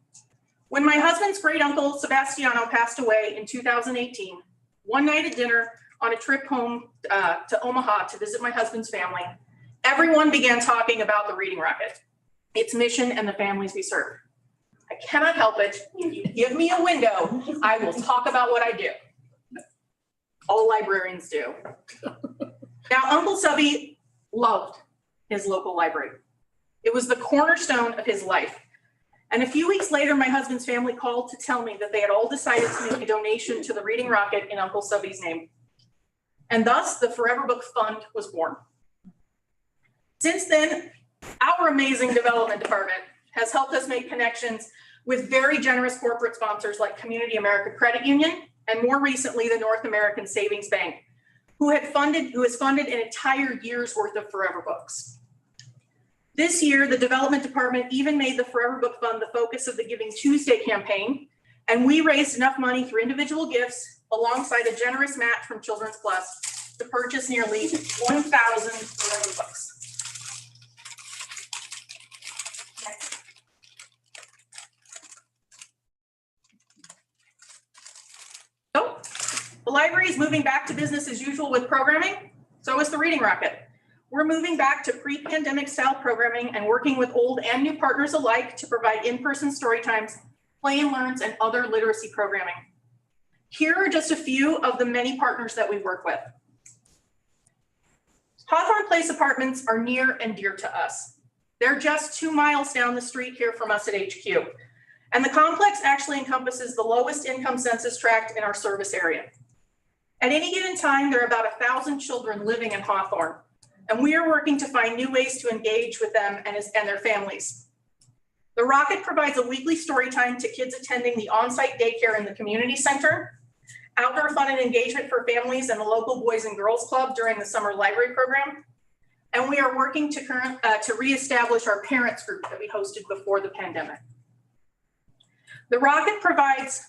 When my husband's great uncle Sebastiano passed away in 2018, one night at dinner on a trip home to Omaha to visit my husband's family, everyone began talking about the Reading Rocket, its mission, and the families we serve. I cannot help it. If you give me a window, I will talk about what I do. All librarians do. Now, Uncle Subby loved his local library. It was the cornerstone of his life. And a few weeks later, my husband's family called to tell me that they had all decided to make a donation to the Reading Rocket in Uncle Subby's name. And thus, the Forever Book Fund was born. Since then, our amazing development department has helped us make connections with very generous corporate sponsors like Community America Credit Union, and more recently, the North American Savings Bank, who has funded an entire year's worth of Forever Books. This year, the development department even made the Forever Book Fund the focus of the Giving Tuesday campaign, and we raised enough money through individual gifts alongside a generous match from Children's Plus to purchase nearly 1,000 Forever Books. So, the library is moving back to business as usual with programming. So is the Reading Rocket. We're moving back to pre-pandemic style programming and working with old and new partners alike to provide in-person story times, play and learns, and other literacy programming. Here are just a few of the many partners that we work with. Hawthorne Place Apartments are near and dear to us. They're just 2 miles down the street here from us at HQ. And the complex actually encompasses the lowest income census tract in our service area. At any given time, there are about 1,000 children living in Hawthorne, and we are working to find new ways to engage with them and their families. The Rocket provides a weekly story time to kids attending the on-site daycare in the community center, outdoor fun and engagement for families and the local Boys and Girls Club during the summer library program, and we are working to reestablish our parents group that we hosted before the pandemic. The Rocket provides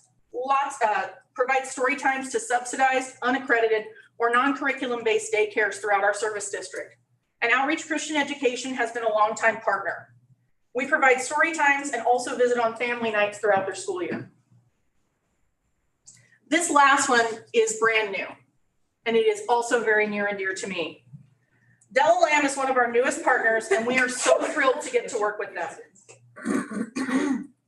story times to subsidized, unaccredited, or non-curriculum-based daycares throughout our service district. And Outreach Christian Education has been a longtime partner. We provide story times and also visit on family nights throughout their school year. This last one is brand new, and it is also very near and dear to me. Della Lamb is one of our newest partners, and we are so thrilled to get to work with them.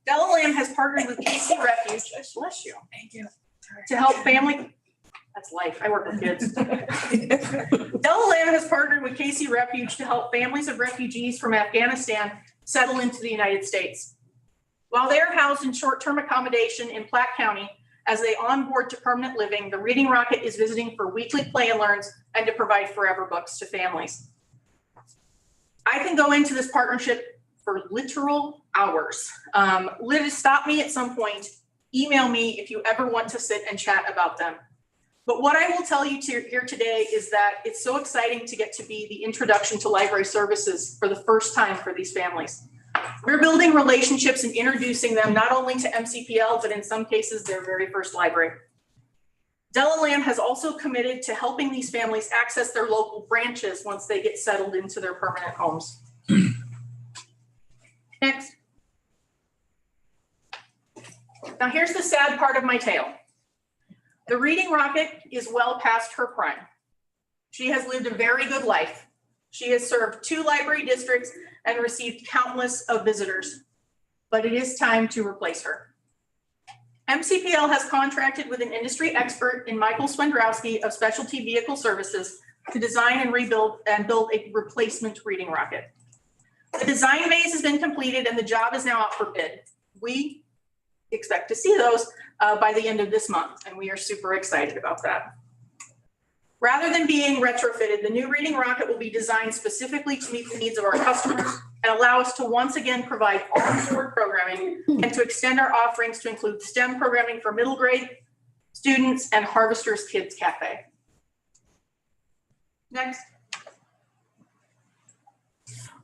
Della Lamb has partnered with KC Refuge, bless you, thank you, to help family That's life. I work with kids. Delaware has partnered with Casey Refuge to help families of refugees from Afghanistan settle into the United States. While they are housed in short-term accommodation in Platte County, as they onboard to permanent living, the Reading Rocket is visiting for weekly play and learns and to provide forever books to families. I can go into this partnership for literal hours. Stop me at some point, email me if you ever want to sit and chat about them. But what I will tell you here today is that it's so exciting to get to be the introduction to library services for the first time for these families. We're building relationships and introducing them not only to MCPL, but in some cases, their very first library. Della Lamb has also committed to helping these families access their local branches once they get settled into their permanent homes. Next. Now here's the sad part of my tale. The Reading Rocket is well past her prime. She has lived a very good life. She has served 2 library districts and received countless of visitors, but it is time to replace her. MCPL has contracted with an industry expert in Michael Swendrowski of Specialty Vehicle Services to design and build a replacement Reading Rocket. The design phase has been completed and the job is now out for bid. We expect to see those by the end of this month, and we are super excited about that. Rather than being retrofitted, the new Reading Rocket will be designed specifically to meet the needs of our customers and allow us to once again provide on-board programming and to extend our offerings to include STEM programming for middle grade students and Harvesters Kids Cafe. Next.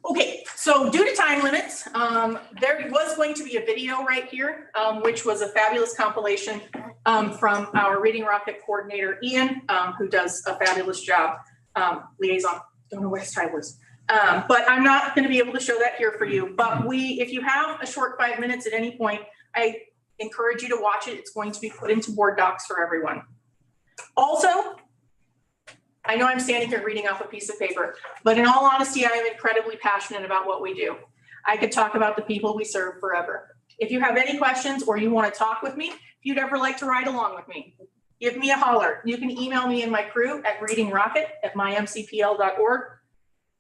Okay, so due to time limits, there was going to be a video right here, which was a fabulous compilation from our Reading Rocket coordinator, Ian, who does a fabulous job, liaison, don't know what his title is. But I'm not going to be able to show that here for you. But if you have a short 5 minutes at any point, I encourage you to watch it. It's going to be put into Board Docs for everyone. Also, I know I'm standing here reading off a piece of paper, but in all honesty, I am incredibly passionate about what we do. I could talk about the people we serve forever. If you have any questions or you want to talk with me, if you'd ever like to ride along with me, give me a holler. You can email me and my crew at readingrocket@mymcpl.org.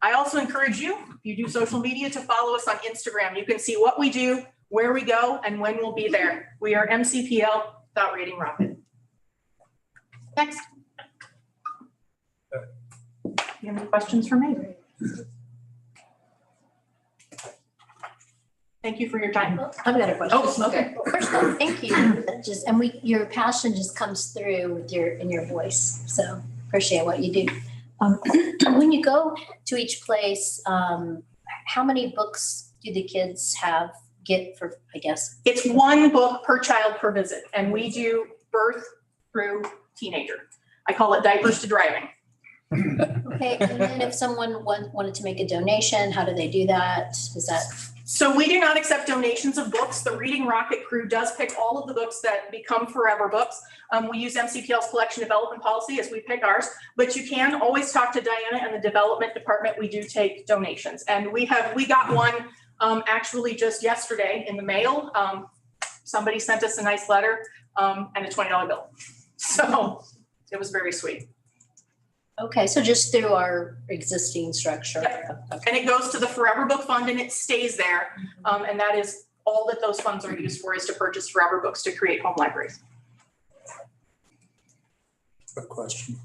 I also encourage you, if you do social media, to follow us on Instagram. You can see what we do, where we go, and when we'll be there. We are mcpl.readingrocket. Next. You have any questions for me? Thank you for your time. I've got a question. Oh, okay. First of all, thank you. Your passion just comes through with in your voice. So appreciate what you do. When you go to each place, how many books do the kids get for, I guess? It's 1 book per child per visit, and we do birth through teenager. I call it diapers to driving. Okay, and then if someone wanted to make a donation, how do they do that? So we do not accept donations of books. The Reading Rocket crew does pick all of the books that become forever books. We use MCPL's collection development policy as we pick ours, but you can always talk to Diana and the development department. We do take donations, and we got one actually just yesterday in the mail. Somebody sent us a nice letter and a $20 bill. So it was very sweet. Okay, so just through our existing structure. Yep. And it goes to the Forever Book Fund and it stays there. And that is all that those funds are used for, is to purchase forever books to create home libraries. Good question.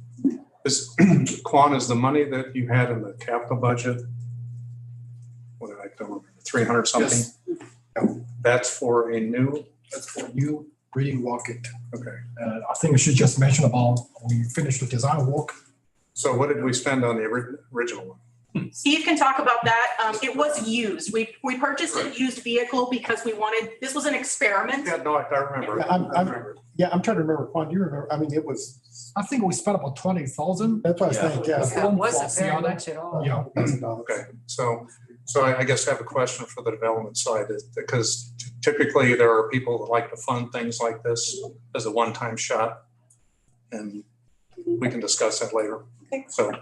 Quan, is the money that you had in the capital budget, what did I don't remember, 300 something? Yes. That's for a new? That's for new Reading Rocket. Okay. I think we should just mention about we finished the design work. So what did we spend on the original one? Steve can talk about that. It was used. We purchased a used vehicle because this was an experiment. Yeah, no, I remember. Yeah, I'm trying to remember, Quan, do you remember? I mean, it was, I think we spent about 20,000. that's what I was thinking, yes. That wasn't very much at all. Yeah. Okay, so I guess I have a question for the development side, because typically there are people that like to fund things like this as a one-time shot, and we can discuss that later. So.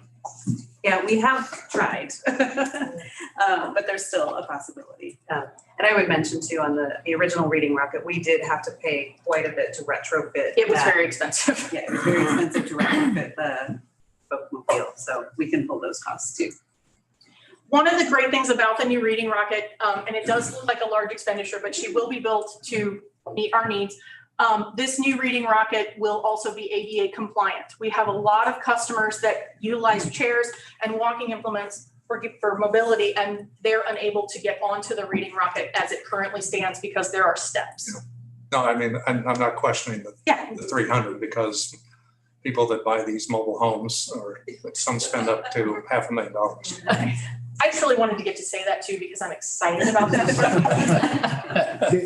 Yeah, we have tried, but there's still a possibility. And I would mention too, on the original Reading Rocket, we did have to pay quite a bit to retrofit. It was that. very expensive. Yeah, it was very expensive to retrofit the bookmobile, so we can pull those costs too. One of the great things about the new Reading Rocket, and it does look like a large expenditure, but she will be built to meet our needs. This new Reading Rocket will also be ADA compliant. We have a lot of customers that utilize chairs and walking implements for mobility, and they're unable to get onto the Reading Rocket as it currently stands because there are steps. No, I mean, I'm not questioning Yeah. the 300 because people that buy these mobile homes or some spend up to $500,000. I just really wanted to get to say that too, because I'm excited about this.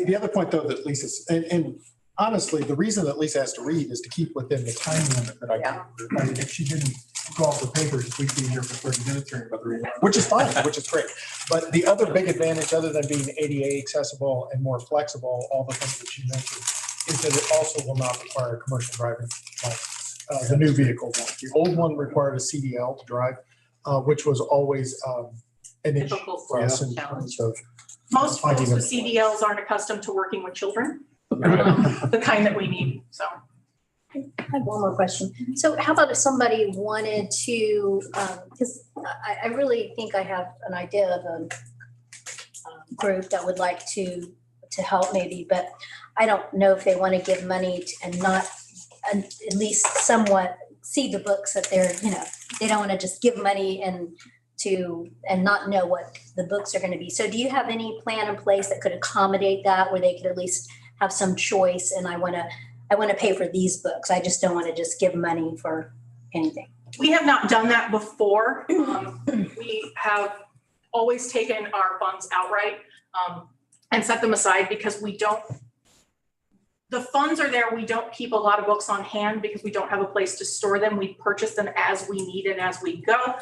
The other point though that Lisa's, and honestly, the reason that Lisa has to read is to keep within the time limit that I gave her. I mean, if she didn't go off the papers, we'd be here for 30 minutes hearing about the reading, which is fine, which is great. But the other big advantage, other than being ADA accessible and more flexible, all the things that she mentioned, is that it also will not require a commercial driving license. The new vehicle one. The old one required a CDL to drive, which was always an issue for us in terms of Most folks finding with CDLs aren't accustomed to working with children, the kind that we need, so. I have one more question. So how about if somebody wanted to, because I really think I have an idea of a group that would like to help maybe, but I don't know if they want to give money and not at least somewhat see the books that they're, they don't want to just give money and not know what the books are going to be. So do you have any plan in place that could accommodate that, where they could at least have some choice? And I want to pay for these books. I just don't want to just give money for anything. We have not done that before. We have always taken our funds outright and set them aside because the funds are there. We don't keep a lot of books on hand because we don't have a place to store them. We purchase them as we need and as we go.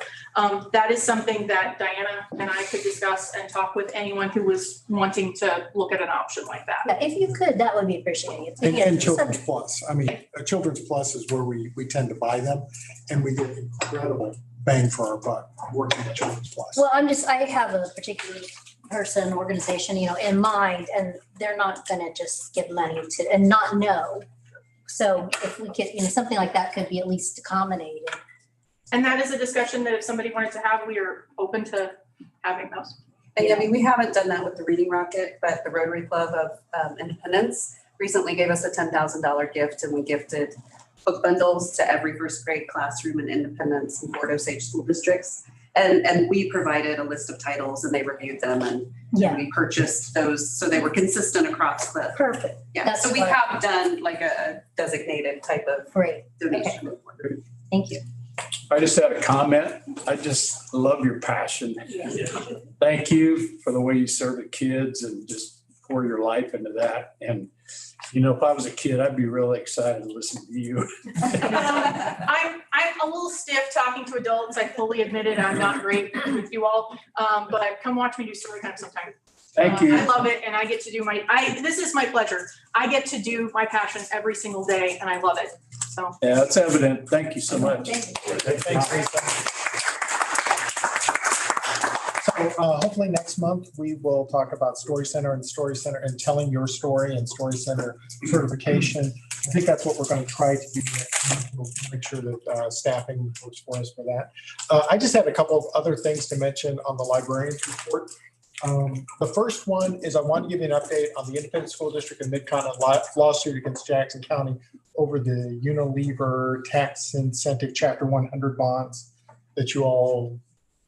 That is something that Diana and I could discuss and talk with anyone who was wanting to look at an option like that. If you could, that would be appreciated. and Children's Plus. I mean, Children's Plus is where we tend to buy them, and we get incredible bang for our buck working with Children's Plus. Well, I have a particular person, organization, in mind, and they're not going to just give money to and not know. So if we could, something like that could be at least accommodated. And that is a discussion that if somebody wanted to have, we are open to having those. And I mean, we haven't done that with the Reading Rocket, but the Rotary Club of Independence recently gave us a $10,000 gift, and we gifted book bundles to every first grade classroom in Independence and Fort Osage school districts. And we provided a list of titles, and they reviewed them, and we purchased those so they were consistent across the. Perfect. Yeah, That's so we what have done like a designated type of Great. donation. Okay. Thank you. I just had a comment. I just love your passion. Thank you for the way you serve the kids and just pour your life into that. And, if I was a kid, I'd be really excited to listen to you. I'm a little stiff talking to adults. I fully admit it. I'm not great with you all, but come watch me do story time sometime. Thank you. I love it, and I get to do this is my pleasure. I get to do my passion every single day, and I love it. So. Yeah, it's evident. Thank you so much. Thanks, Lisa. So hopefully next month, we will talk about Story Center and telling your story and Story Center certification. I think that's what we're going to try to do. We'll make sure that staffing works for us for that. I just had a couple of other things to mention on the librarian's report. The first one is I want to give you an update on the Independent School District and Mid-Continent lawsuit against Jackson County over the Unilever tax incentive Chapter 100 bonds that you all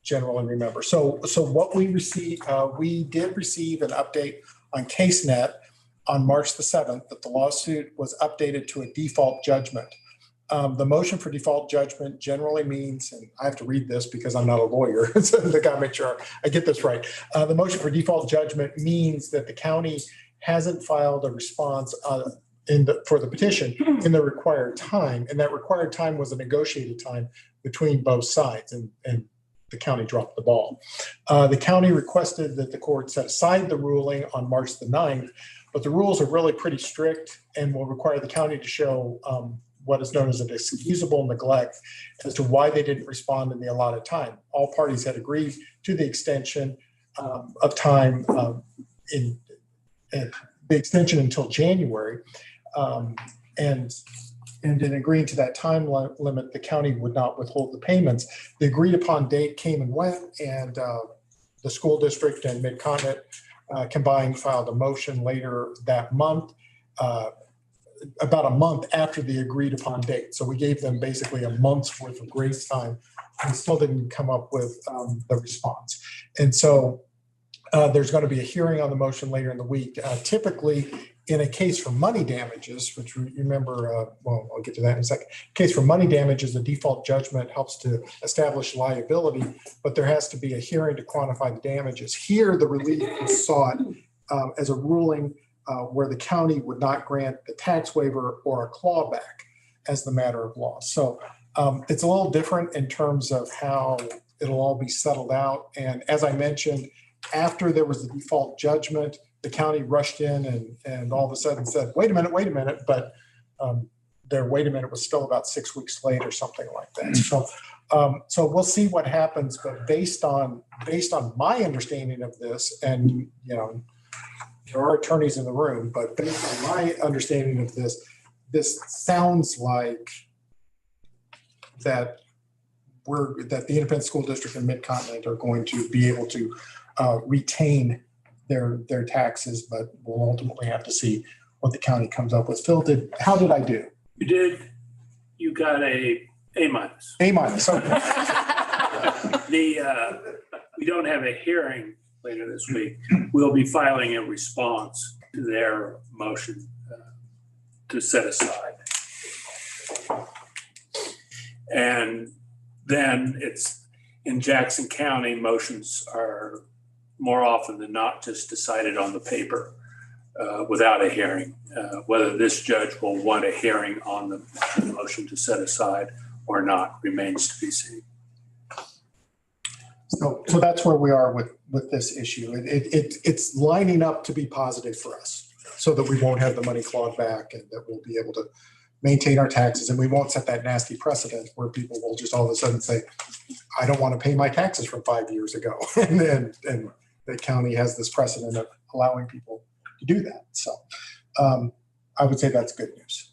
generally remember. So what we received, we did receive an update on CaseNet on March the 7th that the lawsuit was updated to a default judgment. The motion for default judgment generally means, and I have to read this because I'm not a lawyer, so I got to make sure I get this right. The motion for default judgment means that the county hasn't filed a response for the petition in the required time, and that required time was a negotiated time between both sides, and the county dropped the ball. The county requested that the court set aside the ruling on March the 9th, but the rules are really pretty strict and will require the county to show what is known as an excusable neglect as to why they didn't respond in the allotted time. All parties had agreed to the extension of time in the extension until January. And in agreeing to that time limit, the county would not withhold the payments. The agreed upon date came and went, and the school district and Mid-Continent combined filed a motion later that month, about a month after the agreed upon date. So we gave them basically a month's worth of grace time. We still didn't come up with the response. And so there's going to be a hearing on the motion later in the week. Typically, in a case for money damages, which you remember, well, I'll get to that in a second. Case for money damages, the default judgment helps to establish liability, but there has to be a hearing to quantify the damages. Here, the relief is sought as a ruling where the county would not grant the tax waiver or a clawback as the matter of law. So it's a little different in terms of how it'll all be settled out. And as I mentioned, after there was the default judgment, the county rushed in and all of a sudden said, wait a minute. But their wait a minute was still about 6 weeks late or something like that. So we'll see what happens. But based on my understanding of this, and you know, there are attorneys in the room, but based on my understanding of this sounds like that the Independent School District and Mid-Continent are going to be able to retain their taxes, but we'll ultimately have to see what the county comes up with. Phil, how did I do? You did. You got A-. A-. Okay. We don't have a hearing later this week. We'll be filing a response to their motion to set aside. And then it's in Jackson County, motions are more often than not just decided on the paper without a hearing. Whether this judge will want a hearing on the motion to set aside or not remains to be seen. So that's where we are with this issue. It's lining up to be positive for us so that we won't have the money clawed back and that we'll be able to maintain our taxes, and we won't set that nasty precedent where people will just all of a sudden say, I don't want to pay my taxes from 5 years ago. and the county has this precedent of allowing people to do that. So I would say that's good news.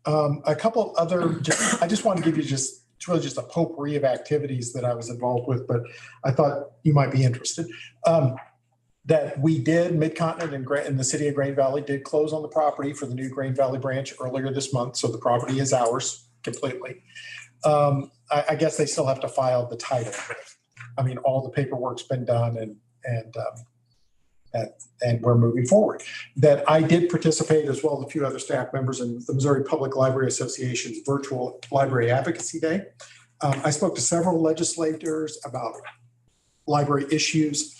A couple other, I just want to give you it's really just a potpourri of activities that I was involved with, but I thought you might be interested. That we did, Mid-Continent and the city of Grain Valley did close on the property for the new Grain Valley branch earlier this month. So the property is ours completely. I guess they still have to file the title. I mean, all the paperwork's been done and we're moving forward. That I did participate, as well as a few other staff members, in the Missouri Public Library Association's virtual library advocacy day. I spoke to several legislators about library issues.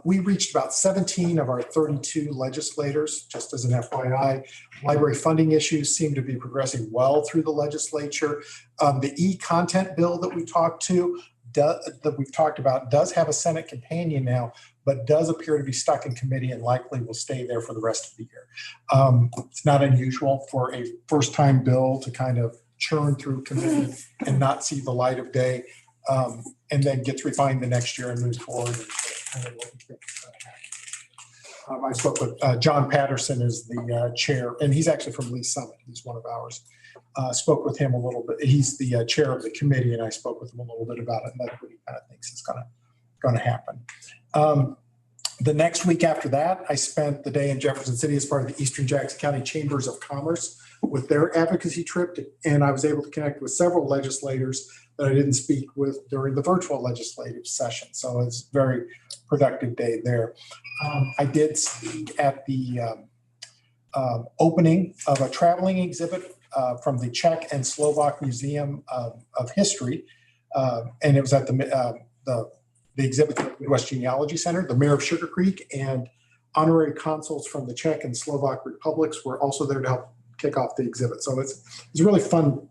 We reached about 17 of our 32 legislators, just as an FYI. Library funding issues seem to be progressing well through the legislature. The e-content bill that we've talked about does have a Senate companion now, but does appear to be stuck in committee and likely will stay there for the rest of the year. It's not unusual for a first-time bill to kind of churn through committee and not see the light of day, and then gets refined the next year and moves forward. I spoke with John Patterson is the chair, and he's actually from Lee Summit. He's one of ours. Spoke with him a little bit. He's the chair of the committee, and I spoke with him a little bit about it, and that's what he kind of thinks is going to happen. The next week after that, I spent the day in Jefferson City as part of the Eastern Jackson County Chambers of Commerce with their advocacy trip, and I was able to connect with several legislators that I didn't speak with during the virtual legislative session. So it's a very productive day there. I did speak at the opening of a traveling exhibit from the Czech and Slovak Museum of History, and it was at the exhibit at the Midwest Genealogy Center. The mayor of Sugar Creek and honorary consuls from the Czech and Slovak republics were also there to help kick off the exhibit. So it's a really fun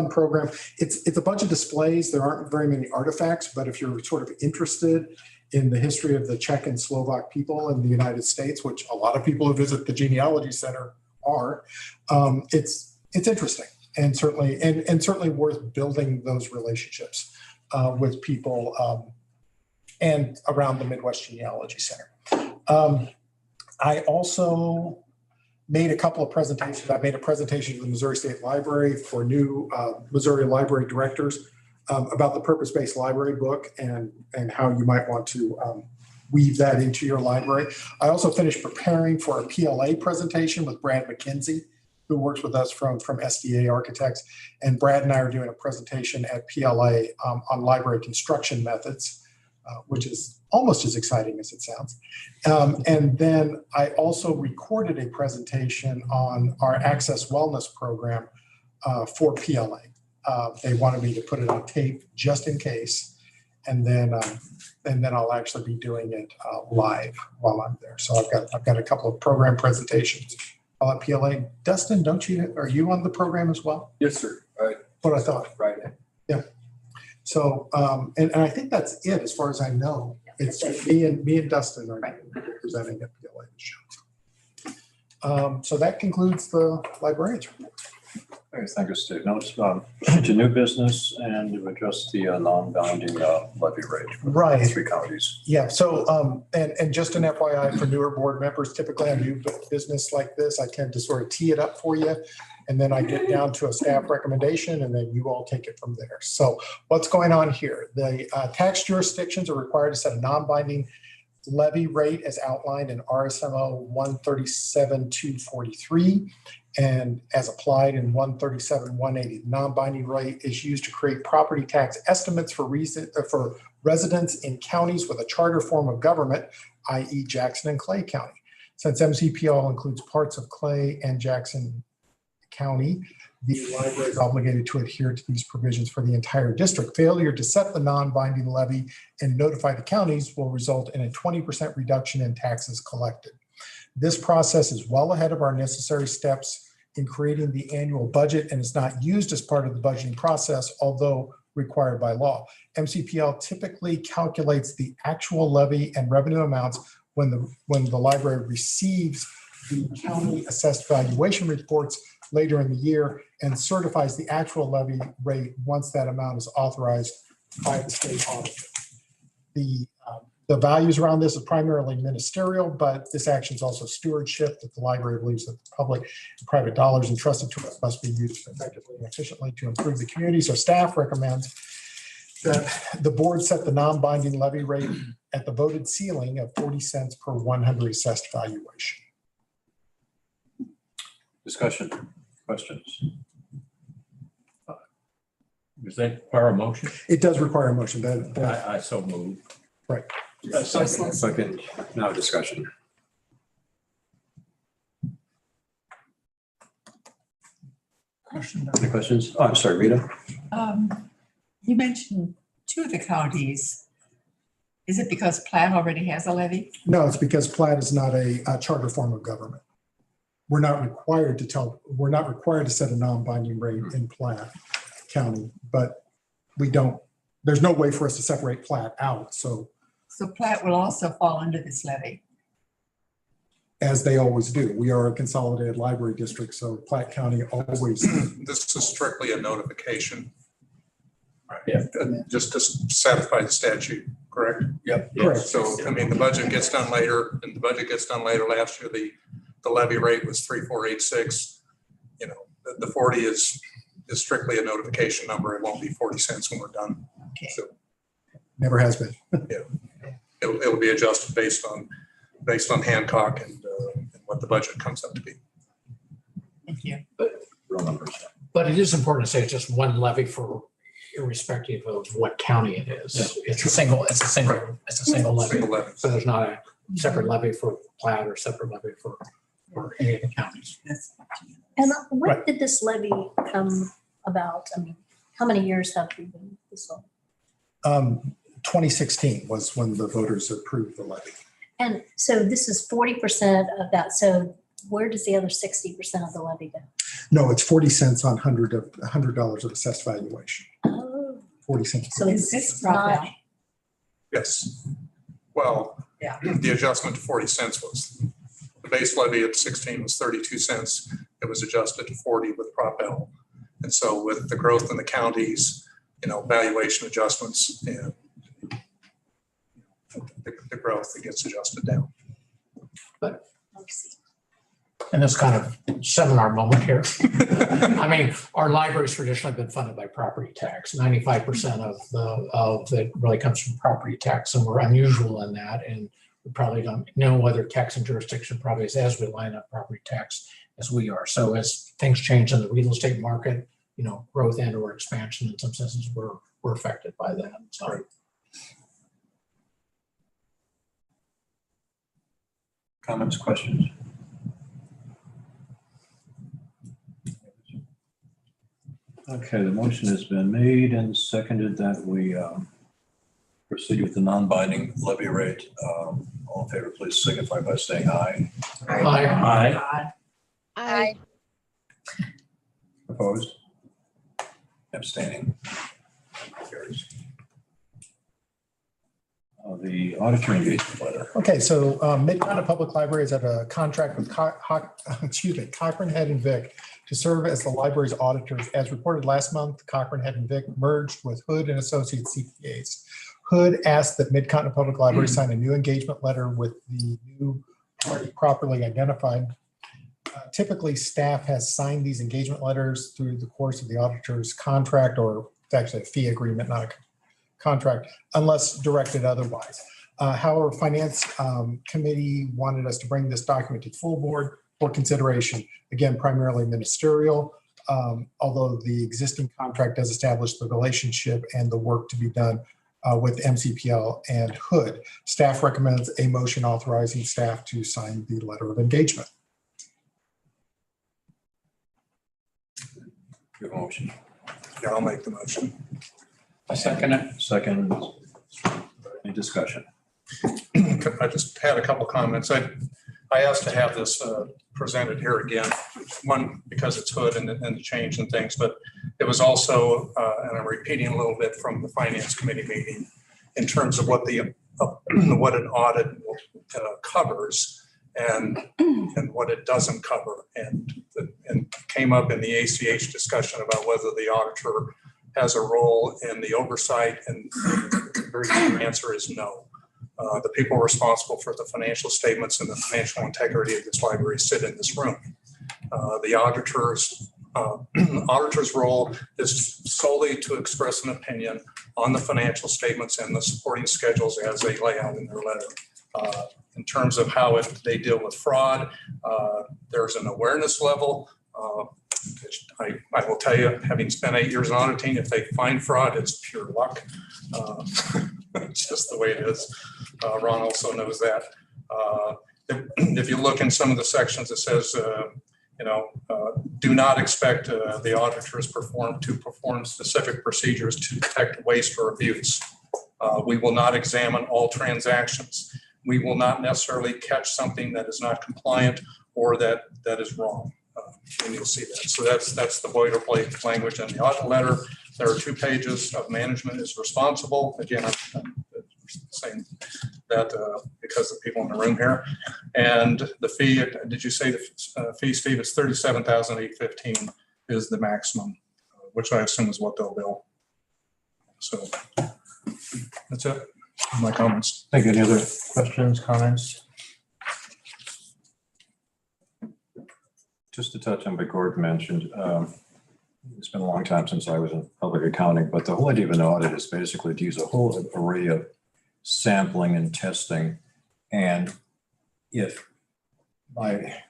program. It's a bunch of displays. There aren't very many artifacts, but if you're sort of interested in the history of the Czech and Slovak people in the United States, which a lot of people who visit the Genealogy Center are, it's interesting and certainly worth building those relationships with people and around the Midwest Genealogy Center. I also made a couple of presentations. I made a presentation to the Missouri State Library for new Missouri library directors about the purpose-based library book and how you might want to weave that into your library. I also finished preparing for a PLA presentation with Brad McKenzie, who works with us from SDA Architects. And Brad and I are doing a presentation at PLA on library construction methods, which is almost as exciting as it sounds. And then I also recorded a presentation on our Access Wellness program for PLA. They wanted me to put it on tape just in case. And then I'll actually be doing it live while I'm there. So I've got a couple of program presentations at PLA. Dustin, are you on the program as well? Yes, sir. Right. What I thought. Right. Yeah. So, and I think that's it as far as I know. It's me and Dustin are presenting at PLA this show. So that concludes the librarian's report. Okay, thank you, Steve. Now let's to new business and to adjust the non-binding levy rate for Right. 3 counties. Yeah. So, and just an FYI for newer board members, typically on new business like this, I tend to sort of tee it up for you. And then I get down to a staff recommendation and then you all take it from there. So what's going on here? The tax jurisdictions are required to set a non-binding levy rate as outlined in RSMO 137-243 and as applied in 137-180. The non-binding rate is used to create property tax estimates for residents in counties with a charter form of government, i.e. Jackson and Clay County. Since MCPL includes parts of Clay and Jackson County, the library is obligated to adhere to these provisions for the entire district. Failure to set the non-binding levy and notify the counties will result in a 20% reduction in taxes collected. This process is well ahead of our necessary steps in creating the annual budget and is not used as part of the budgeting process, although required by law. MCPL typically calculates the actual levy and revenue amounts when the library receives the county assessed valuation reports later in the year and certifies the actual levy rate once that amount is authorized by the state auditor. The values around this is primarily ministerial, but this action is also stewardship that the library believes that the public and private dollars entrusted to us must be used effectively and efficiently to improve the community. So staff recommends that the board set the non-binding levy rate at the voted ceiling of 40 cents per 100 assessed valuation. Discussion, questions? Does that require a motion? It does require a motion. I so move. Right. Second, now discussion. Any questions? Oh, I'm sorry, Rita. You mentioned 2 of the counties. Is it because Platte already has a levy? No, it's because Platte is not a charter form of government. We're not required to set a non-binding rate in Platte County, but there's no way for us to separate Platte out. So Platte will also fall under this levy. As they always do. We are a consolidated library district, so Platte County always. This is strictly a notification. Yeah. Just to satisfy the statute, correct? Yep. Correct. So, I mean, the budget gets done later, and the budget gets done later. Last year, the levy rate was 3,486. You know, the 40 is strictly a notification number. It won't be 40 cents when we're done. Okay. So Never has been. it'll be adjusted based on Hancock and what the budget comes up to be. Thank you. Real numbers. But it is important to say it's just one levy for irrespective of what county it is. Yeah. It's a single levy. Single levy. So there's not a separate levy for Platte or separate levy for any of the counties. And when did this levy come about? I mean, how many years have we been this long? 2016 was when the voters approved the levy. And so this is 40% of that. So where does the other 60% of the levy go? No, it's 40 cents on $100 of assessed valuation. Oh, 40 cents. so Is this brought down? Yes. Well, Yeah. the adjustment to 40 cents was, the base levy at 16 was 32 cents. It was adjusted to 40 with Prop L. And so with the growth in the counties, valuation adjustments and the growth, it gets adjusted down. in this kind of seminar moment here. I mean, our library's traditionally been funded by property tax. 95% of it really comes from property tax, and we're unusual in that. And we probably don't know other taxing jurisdiction probably is as reliant on property tax as we are. So as things change in the real estate market, you know, growth and or expansion in some senses, we're affected by that. So. Comments, questions? Okay, the motion has been made and seconded that we proceed with the non-binding levy rate. All in favor, please signify by saying aye. Aye. Aye. Opposed? Abstaining? Carries. The auditor engagement letter. Okay, so Mid-Continent Public Library is at a contract with Cochran Head and Vic to serve as the library's auditors. As reported last month, Cochran Head and Vic merged with Hood and Associates CPAs. Hood asked that Mid-Continent Public Library sign a new engagement letter with the new party properly identified. Typically, staff has signed these engagement letters through the course of the auditor's contract, or it's actually a fee agreement, not a contract, unless directed otherwise. However, Finance Committee wanted us to bring this document to the full board for consideration, again, primarily ministerial, although the existing contract does establish the relationship and the work to be done with MCPL and Hood. Staff recommends a motion authorizing staff to sign the letter of engagement. Your motion. Yeah, I'll make the motion. I second it. Second. Any discussion? I just had a couple comments. I asked to have this presented here again. One, because it's Hood and the change in things, but it was also, and I'm repeating a little bit from the Finance Committee meeting, in terms of what what an audit covers and what it doesn't cover, and came up in the ACH discussion about whether the auditor has a role in the oversight, and the very clear answer is no. The people responsible for the financial statements and the financial integrity of this library sit in this room. The auditor's role is solely to express an opinion on the financial statements and the supporting schedules as they lay out in their letter. In terms of how they deal with fraud, there's an awareness level. I will tell you, having spent 8 years auditing, if they find fraud, it's pure luck. It's just the way it is. Ron also knows that. If you look in some of the sections, it says, do not expect the auditors to perform specific procedures to detect waste or abuse. We will not examine all transactions. We will not necessarily catch something that is not compliant or that is wrong. And you'll see that. So that's the boilerplate language in the audit letter. There are 2 pages of management is responsible. Again, I'm saying that because of people in the room here. And the fee, did you say the fee, Steve? It's $37,815 is the maximum, which I assume is what they'll bill. So that's it. My comments. Thank you. Any other questions, comments? Just to touch on what Gordon mentioned, it's been a long time since I was in public accounting, but the whole idea of an audit is basically to use a whole array of sampling and testing. And if by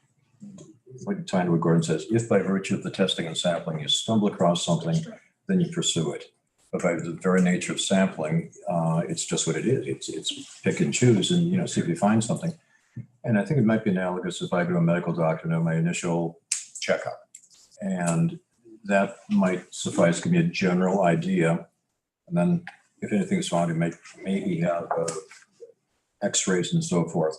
what Gordon says, if by virtue of the testing and sampling you stumble across something, then you pursue it. But by the very nature of sampling, it's just what it is. It's pick and choose and see if you find something. And I think it might be analogous if I go to a medical doctor and do my initial checkup. And that might suffice to give me a general idea. And then if anything's found, you maybe have x-rays and so forth.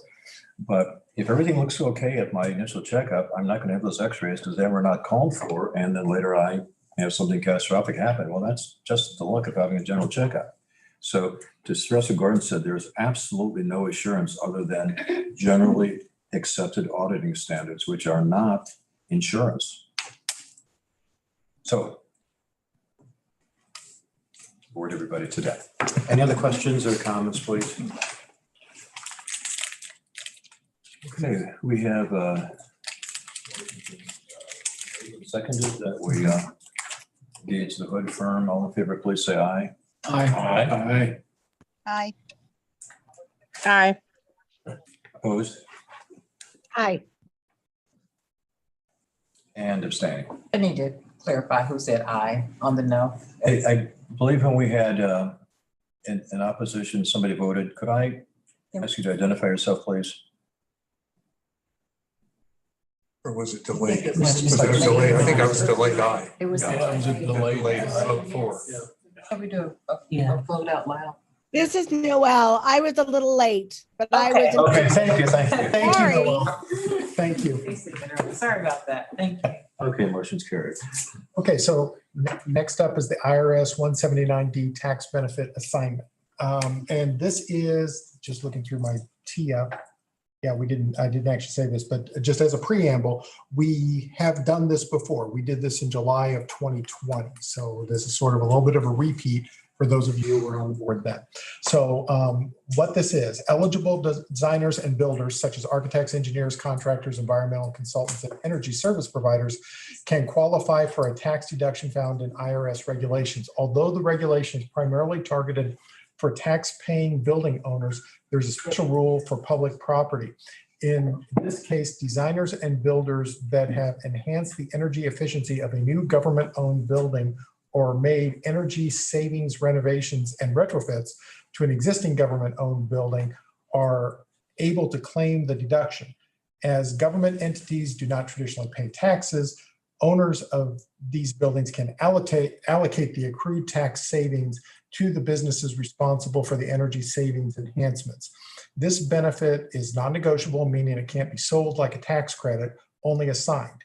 But if everything looks okay at my initial checkup, I'm not going to have those x-rays because they were not called for. And then later I have something catastrophic happen. Well, that's just the luck of having a general checkup. So to stress what Gordon said, there's absolutely no assurance other than generally accepted auditing standards, which are not insurance. So, board everybody today. Any other questions or comments, please? Okay, we have seconded that we engage the Hood firm. All in favor, please say aye. Aye. Aye. Aye. Opposed Aye. and abstaining. I need to clarify who said aye on the no. I believe when we had in opposition, somebody voted. Could I ask you to identify yourself, please? Or was it delayed? it was delayed. delayed. I think I was delayed aye. It was. Yeah, it was a delay. Vote for. Can we do Yeah. a vote out loud? This is Noel. I was a little late, but I was. Okay, thank you, thank you. Thank Sorry. you, Noel. Thank you. Sorry about that. Thank you. Okay, motion's carried. Okay, so next up is the IRS 179D tax benefit assignment. And this is, just looking through my tee up. Yeah, I didn't actually say this, but just as a preamble, we have done this before. We did this in July of 2020. So this is sort of a little bit of a repeat for those of you who were on board then. So what this is, eligible designers and builders such as architects, engineers, contractors, environmental consultants, and energy service providers can qualify for a tax deduction found in IRS regulations. Although the regulation is primarily targeted for tax-paying building owners, there's a special rule for public property. In this case, designers and builders that have enhanced the energy efficiency of a new government-owned building or made energy savings renovations and retrofits to an existing government-owned building are able to claim the deduction. As government entities do not traditionally pay taxes, owners of these buildings can allocate the accrued tax savings to the businesses responsible for the energy savings enhancements. This benefit is non-negotiable, meaning it can't be sold like a tax credit, only assigned.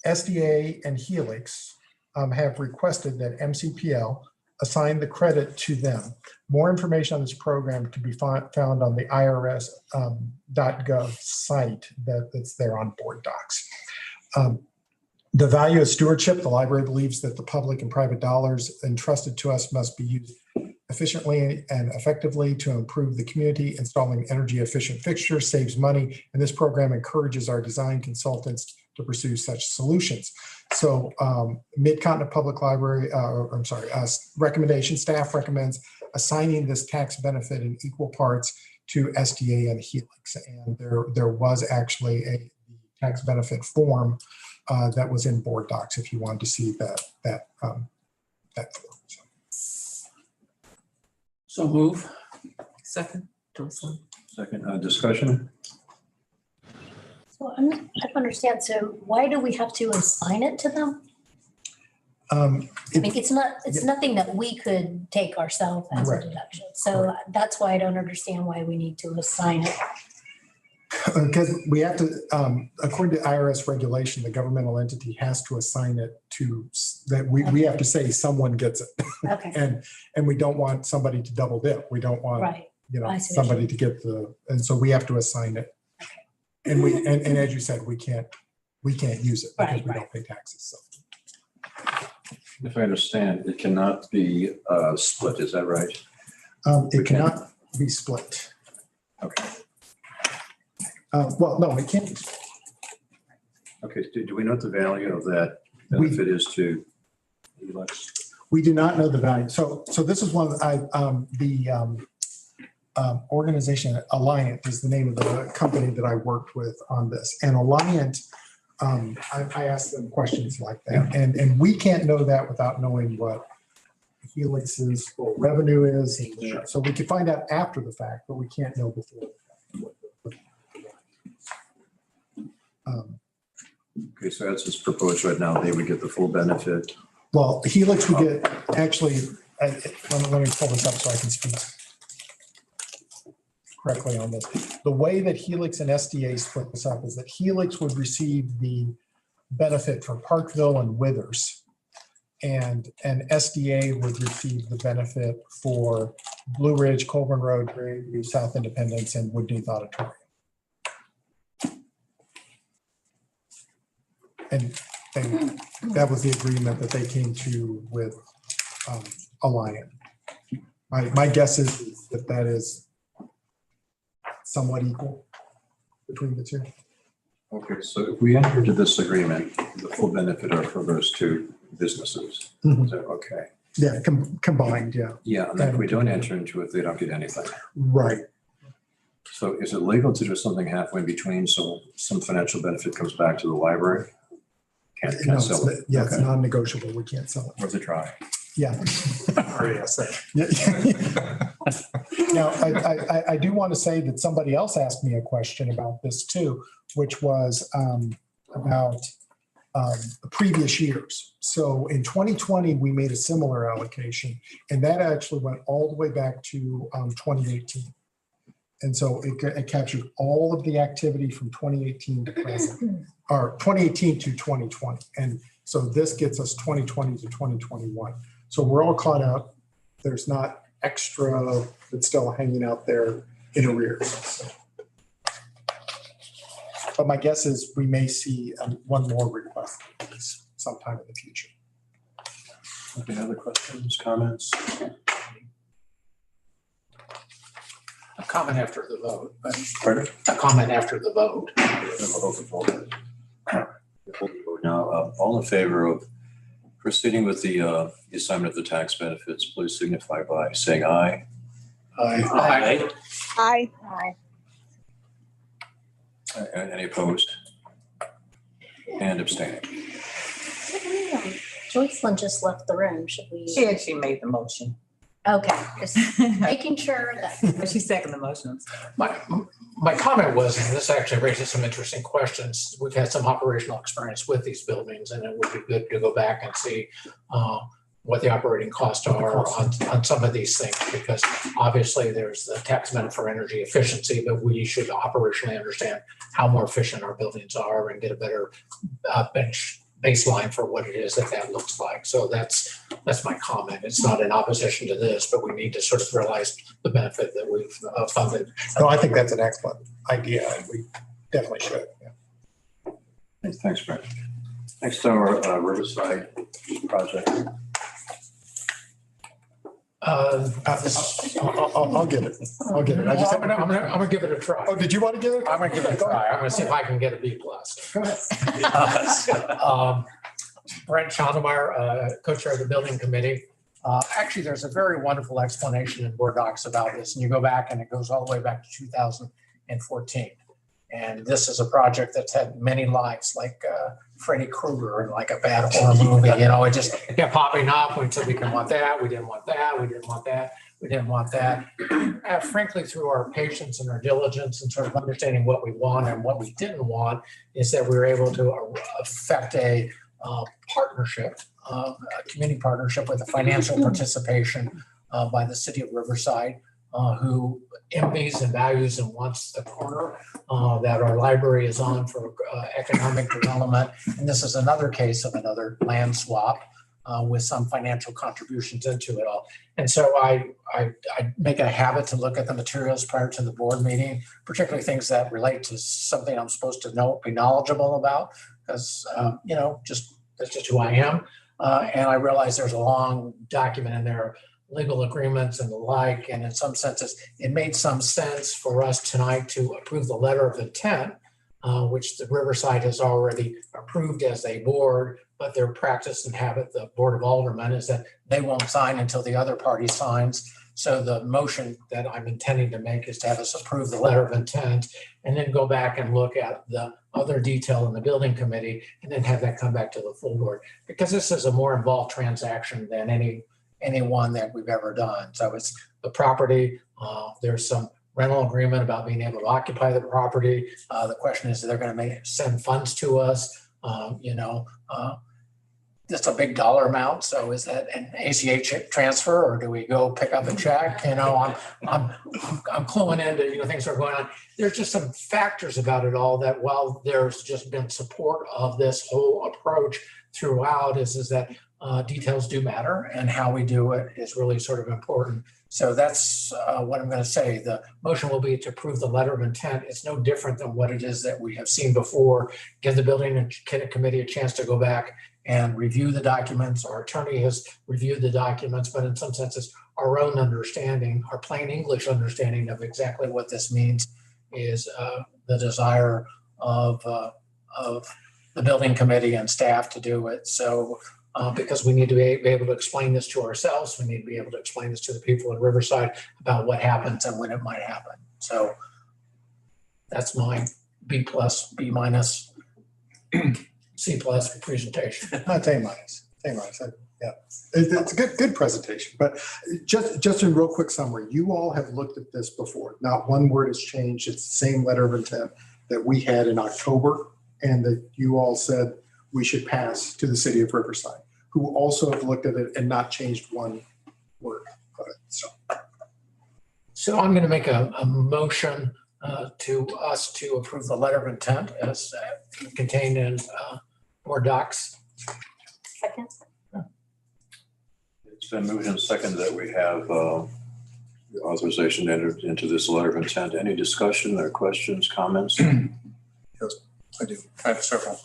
SDA and Helix have requested that MCPL assign the credit to them. More information on this program can be found on the IRS.gov site that's there on board docs. The value of stewardship, the library believes that the public and private dollars entrusted to us must be used efficiently and effectively to improve the community. Installing energy efficient fixtures saves money, and this program encourages our design consultants to pursue such solutions. So Mid-Continent Public Library, recommendation, staff recommends assigning this tax benefit in equal parts to SDA and Helix. And there was actually a tax benefit form that was in board docs if you wanted to see that form. So move. Second. Second, discussion. So I don't understand. So why do we have to assign it to them? I mean, it's nothing that we could take ourselves as a deduction. So that's why I don't understand why we need to assign it. Because we have to, according to IRS regulation, the governmental entity has to assign it to, that we have to say someone gets it. Okay. And we don't want somebody to double dip. We don't want, Right. I see. somebody to get and so we have to assign it. And and as you said, we can't use it because we don't pay taxes. So. If I understand, it cannot be split, is that right? It cannot be split. Okay. Well, no, it can't. Okay, do we know what the value of that benefit is to Helix? We do not know the value. So this is one of the organization, Alliant is the name of the company that I worked with on this. And Alliant, I asked them questions like that. And we can't know that without knowing what Helix's full revenue is. So we can find out after the fact, but we can't know before. Okay, so as it's proposed right now, they would get the full benefit. Well, Helix would get, actually, let me pull this up so I can speak correctly on this. The way that Helix and SDA split this up is that Helix would receive the benefit for Parkville and Withers, and SDA would receive the benefit for Blue Ridge, Colburn Road, Grayview, South Independence, and Woodneath Auditorium. And that was the agreement that they came to with Alliant. My guess is that is somewhat equal. between the two. Okay, so if we enter into this agreement, the full benefit are for those two businesses. Mhm. So, okay. Yeah, combined, yeah. Yeah, and if we don't enter into it, they don't get anything. Right. So is it legal to do something halfway in between so some financial benefit comes back to the library? No, Can't sell it? yeah, it's Okay. non-negotiable. We can't sell it. Worth a try. Yeah. Yeah. Now, I do want to say that somebody else asked me a question about this too, which was about the previous years. So in 2020, we made a similar allocation, and that actually went all the way back to 2018. And so it captured all of the activity from 2018 to present, or 2018 to 2020. And so this gets us 2020 to 2021. So we're all caught up. There's not extra that's still hanging out there in arrears. So. But my guess is we may see one more request sometime in the future. Any other questions, comments? A comment after the vote, but Pardon? a comment after the vote. Now, all in favor of proceeding with the assignment of the tax benefits, please signify by saying aye. Aye. Aye. Any opposed? And abstaining. Joycelyn just left the room. Should we? She made the motion. Okay, just making sure that. She seconded the motions. My comment was, and this actually raises some interesting questions. We've had some operational experience with these buildings, and it would be good to go back and see what the operating costs are on some of these things, because obviously there's the tax benefit for energy efficiency, but we should operationally understand how more efficient our buildings are and get a better baseline for what it is that looks like. So that's my comment. It's not in opposition to this, but we need to sort of realize the benefit that we've funded. No, I think that's an excellent idea, and we definitely should. Yeah. Thanks, Brent. Next, our Riverside project. I'll get it. I'll get it. I'm gonna give it a try. Oh, did you want to give it? I'm gonna give it a try. I'm gonna see if I can get a B+. Go ahead. Brent Schondemeyer, co-chair of the building committee. Actually, there's a very wonderful explanation in Board Docs about this, and you go back and it goes all the way back to 2014. And this is a project that's had many lives, like Freddy Krueger and like a bad horror movie. You know, it just kept popping up until we didn't want that, we didn't want that, we didn't want that, we didn't want that. Frankly, through our patience and our diligence and sort of understanding what we want and what we didn't want, is that we were able to affect a partnership, a community partnership with a financial participation by the city of Riverside, who envies and values and wants the corner that our library is on for economic development. And this is another case of another land swap with some financial contributions into it all. And so I make a habit to look at the materials prior to the board meeting, particularly things that relate to something I'm supposed to be knowledgeable about, because, that's just who I am. And I realize there's a long document in there, legal agreements and the like, and in some senses, it made some sense for us tonight to approve the letter of intent, which the Riverside has already approved as a board, but their practice and habit, the Board of Aldermen, is that they won't sign until the other party signs. So the motion that I'm intending to make is to have us approve the letter of intent and then go back and look at the other detail in the building committee and then have that come back to the full board, because this is a more involved transaction than any one that we've ever done. So it's the property. There's some rental agreement about being able to occupy the property. The question is, they're going to send funds to us. It's a big dollar amount. So is that an ACH transfer, or do we go pick up a check? I'm cluing into things that are going on. There's just some factors about it all that, while there's just been support of this whole approach throughout, is that details do matter, and how we do it is really sort of important. So that's what I'm going to say. The motion will be to approve the letter of intent. It's no different than what it is that we have seen before. Give the building committee a chance to go back and review the documents. Our attorney has reviewed the documents, but in some senses, our own understanding, our plain English understanding of exactly what this means is the desire of the building committee and staff to do it. So because we need to be able to explain this to ourselves, we need to be able to explain this to the people in Riverside about what happens and when it might happen. So that's my B+, B-, C+ presentation. Not A-. Yeah, it's a good presentation, but just in real quick summary, you all have looked at this before. Not one word has changed. It's the same letter of intent that we had in October and that you all said we should pass to the city of Riverside, who also have looked at it and not changed one word of it. So I'm going to make a motion to us to approve the letter of intent as contained in board docs. Second. It's been moved and seconded that we have the authorization to enter into this letter of intent. Any discussion or questions, comments? Yes, I do. I have several.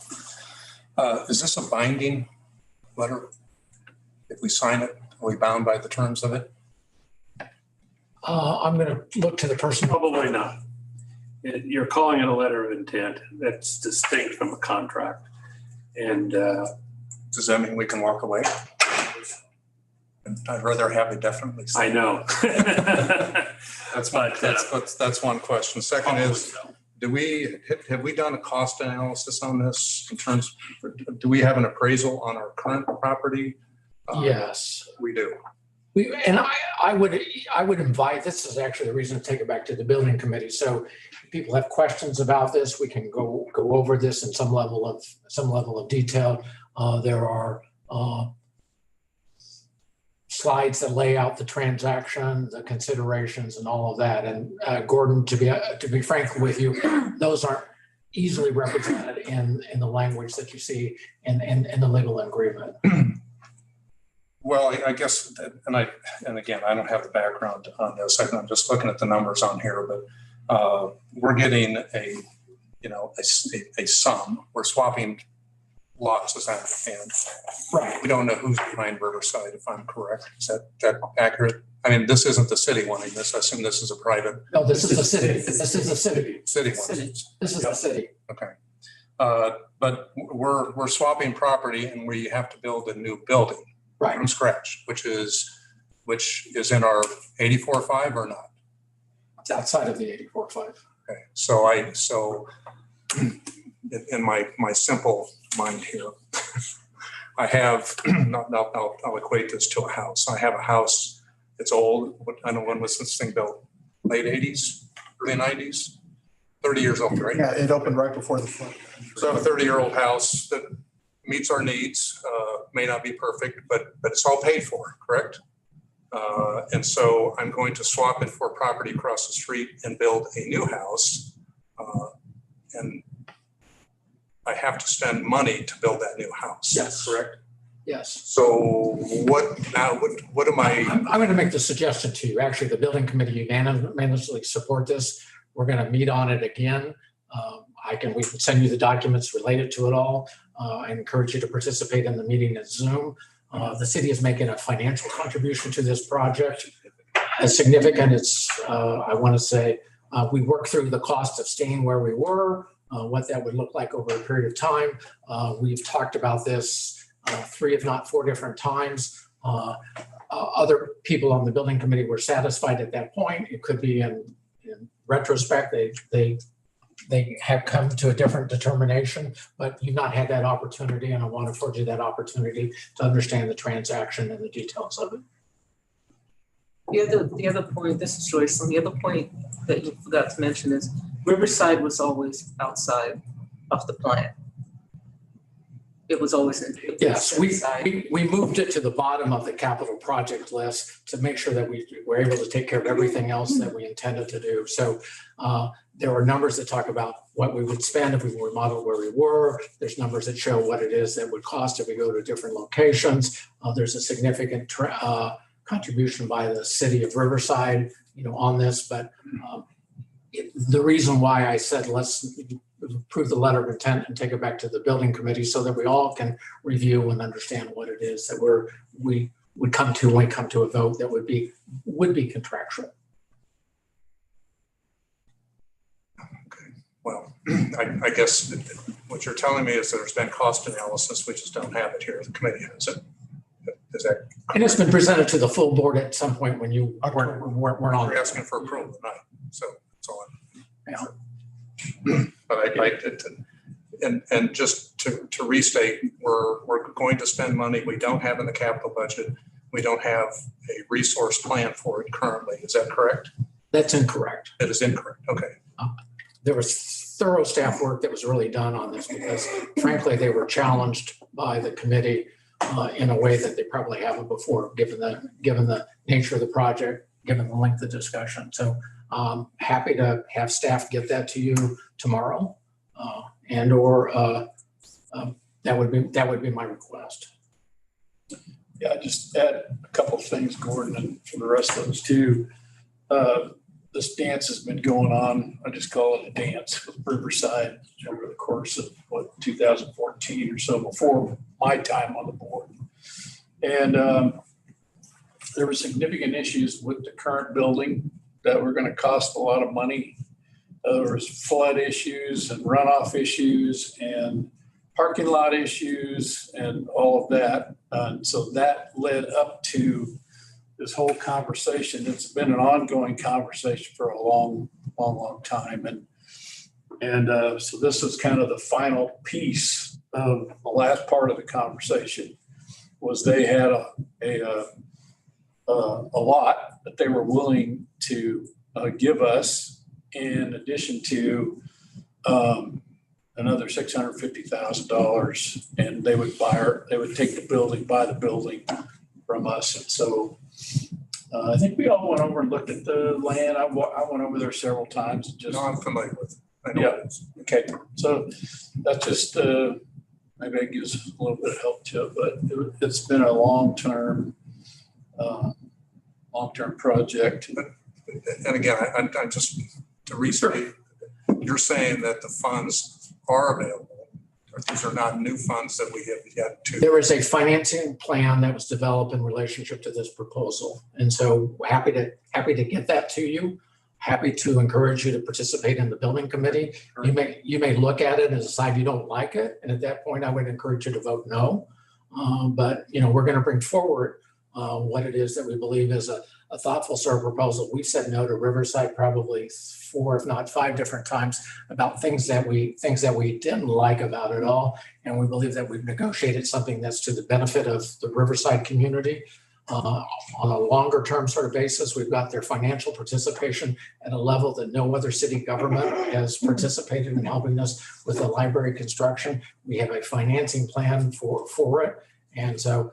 Is this a binding letter? If we sign it, are we bound by the terms of it? I'm going to look to the person. Probably not. You're calling it a letter of intent. That's distinct from a contract. And does that mean we can walk away? I'd rather have it definitely. I know. That's one question. Second is, have we done a cost analysis on this in terms, do we have an appraisal on our current property? Yes. We do. I would invite, this is actually the reason to take it back to the building committee. So if people have questions about this, we can go over this in some level of detail. There are slides that lay out the transaction, the considerations, and all of that. And Gordon, to be frank with you, those aren't easily represented in the language that you see in the legal agreement. Well, I guess, and again, I don't have the background on this. I'm just looking at the numbers on here, but we're getting a sum. We're swapping lots, as I understand. Right. We don't know who's behind Riverside, if I'm correct. Is that accurate? I mean, this isn't the city wanting this. I assume this is a private. No, this is the city. This is the city. City wants. This is the city. Okay. But we're swapping property and we have to build a new building. Right. From scratch, which is in our 84.5 or not? It's outside of the 84.5. Okay, so in my simple mind here, I have, I'll equate this to a house. I have a house, it's old. I don't know, when was this thing built? Late 80s, early 90s? 30 years old, right? Yeah, it opened right before the flood. So I have a 30-year-old house that meets our needs, may not be perfect, but it's all paid for, correct? And so I'm going to swap it for property across the street and build a new house. And I have to spend money to build that new house. Yes. Correct? Yes. So what am I? I'm going to make the suggestion to you. Actually, the building committee unanimously support this. We're going to meet on it again. We can send you the documents related to it all. I encourage you to participate in the meeting at Zoom. The city is making a financial contribution to this project. As significant, I want to say, we worked through the cost of staying where we were, what that would look like over a period of time. We've talked about this 3, if not 4 different times. Other people on the building committee were satisfied at that point. It could be in retrospect, they have come to a different determination, but you've not had that opportunity, and I want to afford you that opportunity to understand the transaction and the details of it. The other point, this is Joyce, and the other point that you forgot to mention is Riverside was always outside of the plan. It was always in. Yes, we moved it to the bottom of the capital project list to make sure that we were able to take care of everything else that we intended to do. So there are numbers that talk about what we would spend if we remodeled where we were. There's numbers that show what it is that would cost if we go to different locations. There's a significant contribution by the city of Riverside, on this. But the reason why I said let's approve the letter of intent and take it back to the building committee so that we all can review and understand what it is that we would come to when we come to a vote that would be contractual. Well, I guess what you're telling me is that there's been cost analysis. We just don't have it here. The committee has it. Is that? And it's been presented to the full board at some point when you weren't on. We're asking for approval tonight, so that's all. Yeah. But and just to restate, we're going to spend money we don't have in the capital budget. We don't have a resource plan for it currently. Is that correct? That's incorrect. That is incorrect. Okay. There was thorough staff work that was really done on this because frankly, they were challenged by the committee in a way that they probably haven't before, given the nature of the project, given the length of discussion. So happy to have staff get that to you tomorrow, and or that would be my request. Yeah, just add a couple of things, Gordon, and for the rest of us too. This dance has been going on. I just call it a dance with Riverside over the course of 2014 or so, before my time on the board. And there were significant issues with the current building that were going to cost a lot of money. There was flood issues and runoff issues and parking lot issues and all of that. And so that led up to this whole conversation. It's been an ongoing conversation for a long time. And so this is kind of the final piece of the last part of the conversation. Was they had a lot that they were willing to give us, in addition to another $650,000, and they would take the building, buy the building from us. And so I think we all went over and looked at the land. I went over there several times. And just, no, I'm familiar with it. I know yeah. it is. Okay. So that's just maybe it gives a little bit of help to it, but it's been a long-term project. And again, I just to restate, you're saying that the funds are available. These are not new funds that we have yet to. There is a financing plan that was developed in relationship to this proposal. And so happy to get that to you. Happy to encourage you to participate in the building committee. You may look at it and decide you don't like it. And at that point, I would encourage you to vote no. But we're going to bring forward what it is that we believe is a thoughtful sort of proposal. We've said no to Riverside probably 4, if not 5 different times about things that we didn't like about it all. And we believe that we've negotiated something that's to the benefit of the Riverside community. On a longer term sort of basis, we've got their financial participation at a level that no other city government has participated in helping us with the library construction. We have a financing plan for it. And so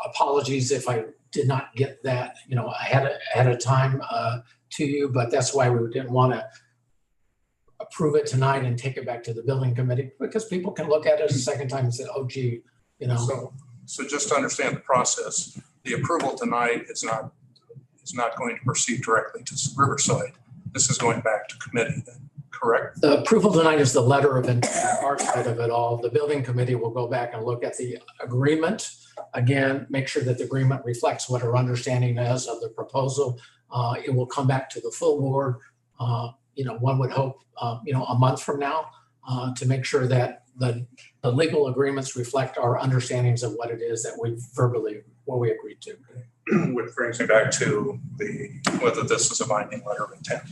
apologies if I did not get that, ahead of time to you, but that's why we didn't want to approve it tonight and take it back to the building committee, because people can look at it a second time and say, oh, gee, So just to understand the process, the approval tonight is not going to proceed directly to Riverside. This is going back to committee then, correct? The approval tonight is the letter of intent, our side of it all. The building committee will go back and look at the agreement. Again, make sure that the agreement reflects what our understanding is of the proposal. It will come back to the full board, one would hope, a month from now, to make sure that the legal agreements reflect our understandings of what it is that what we agreed to. Which brings me back to whether this is a binding letter of intent.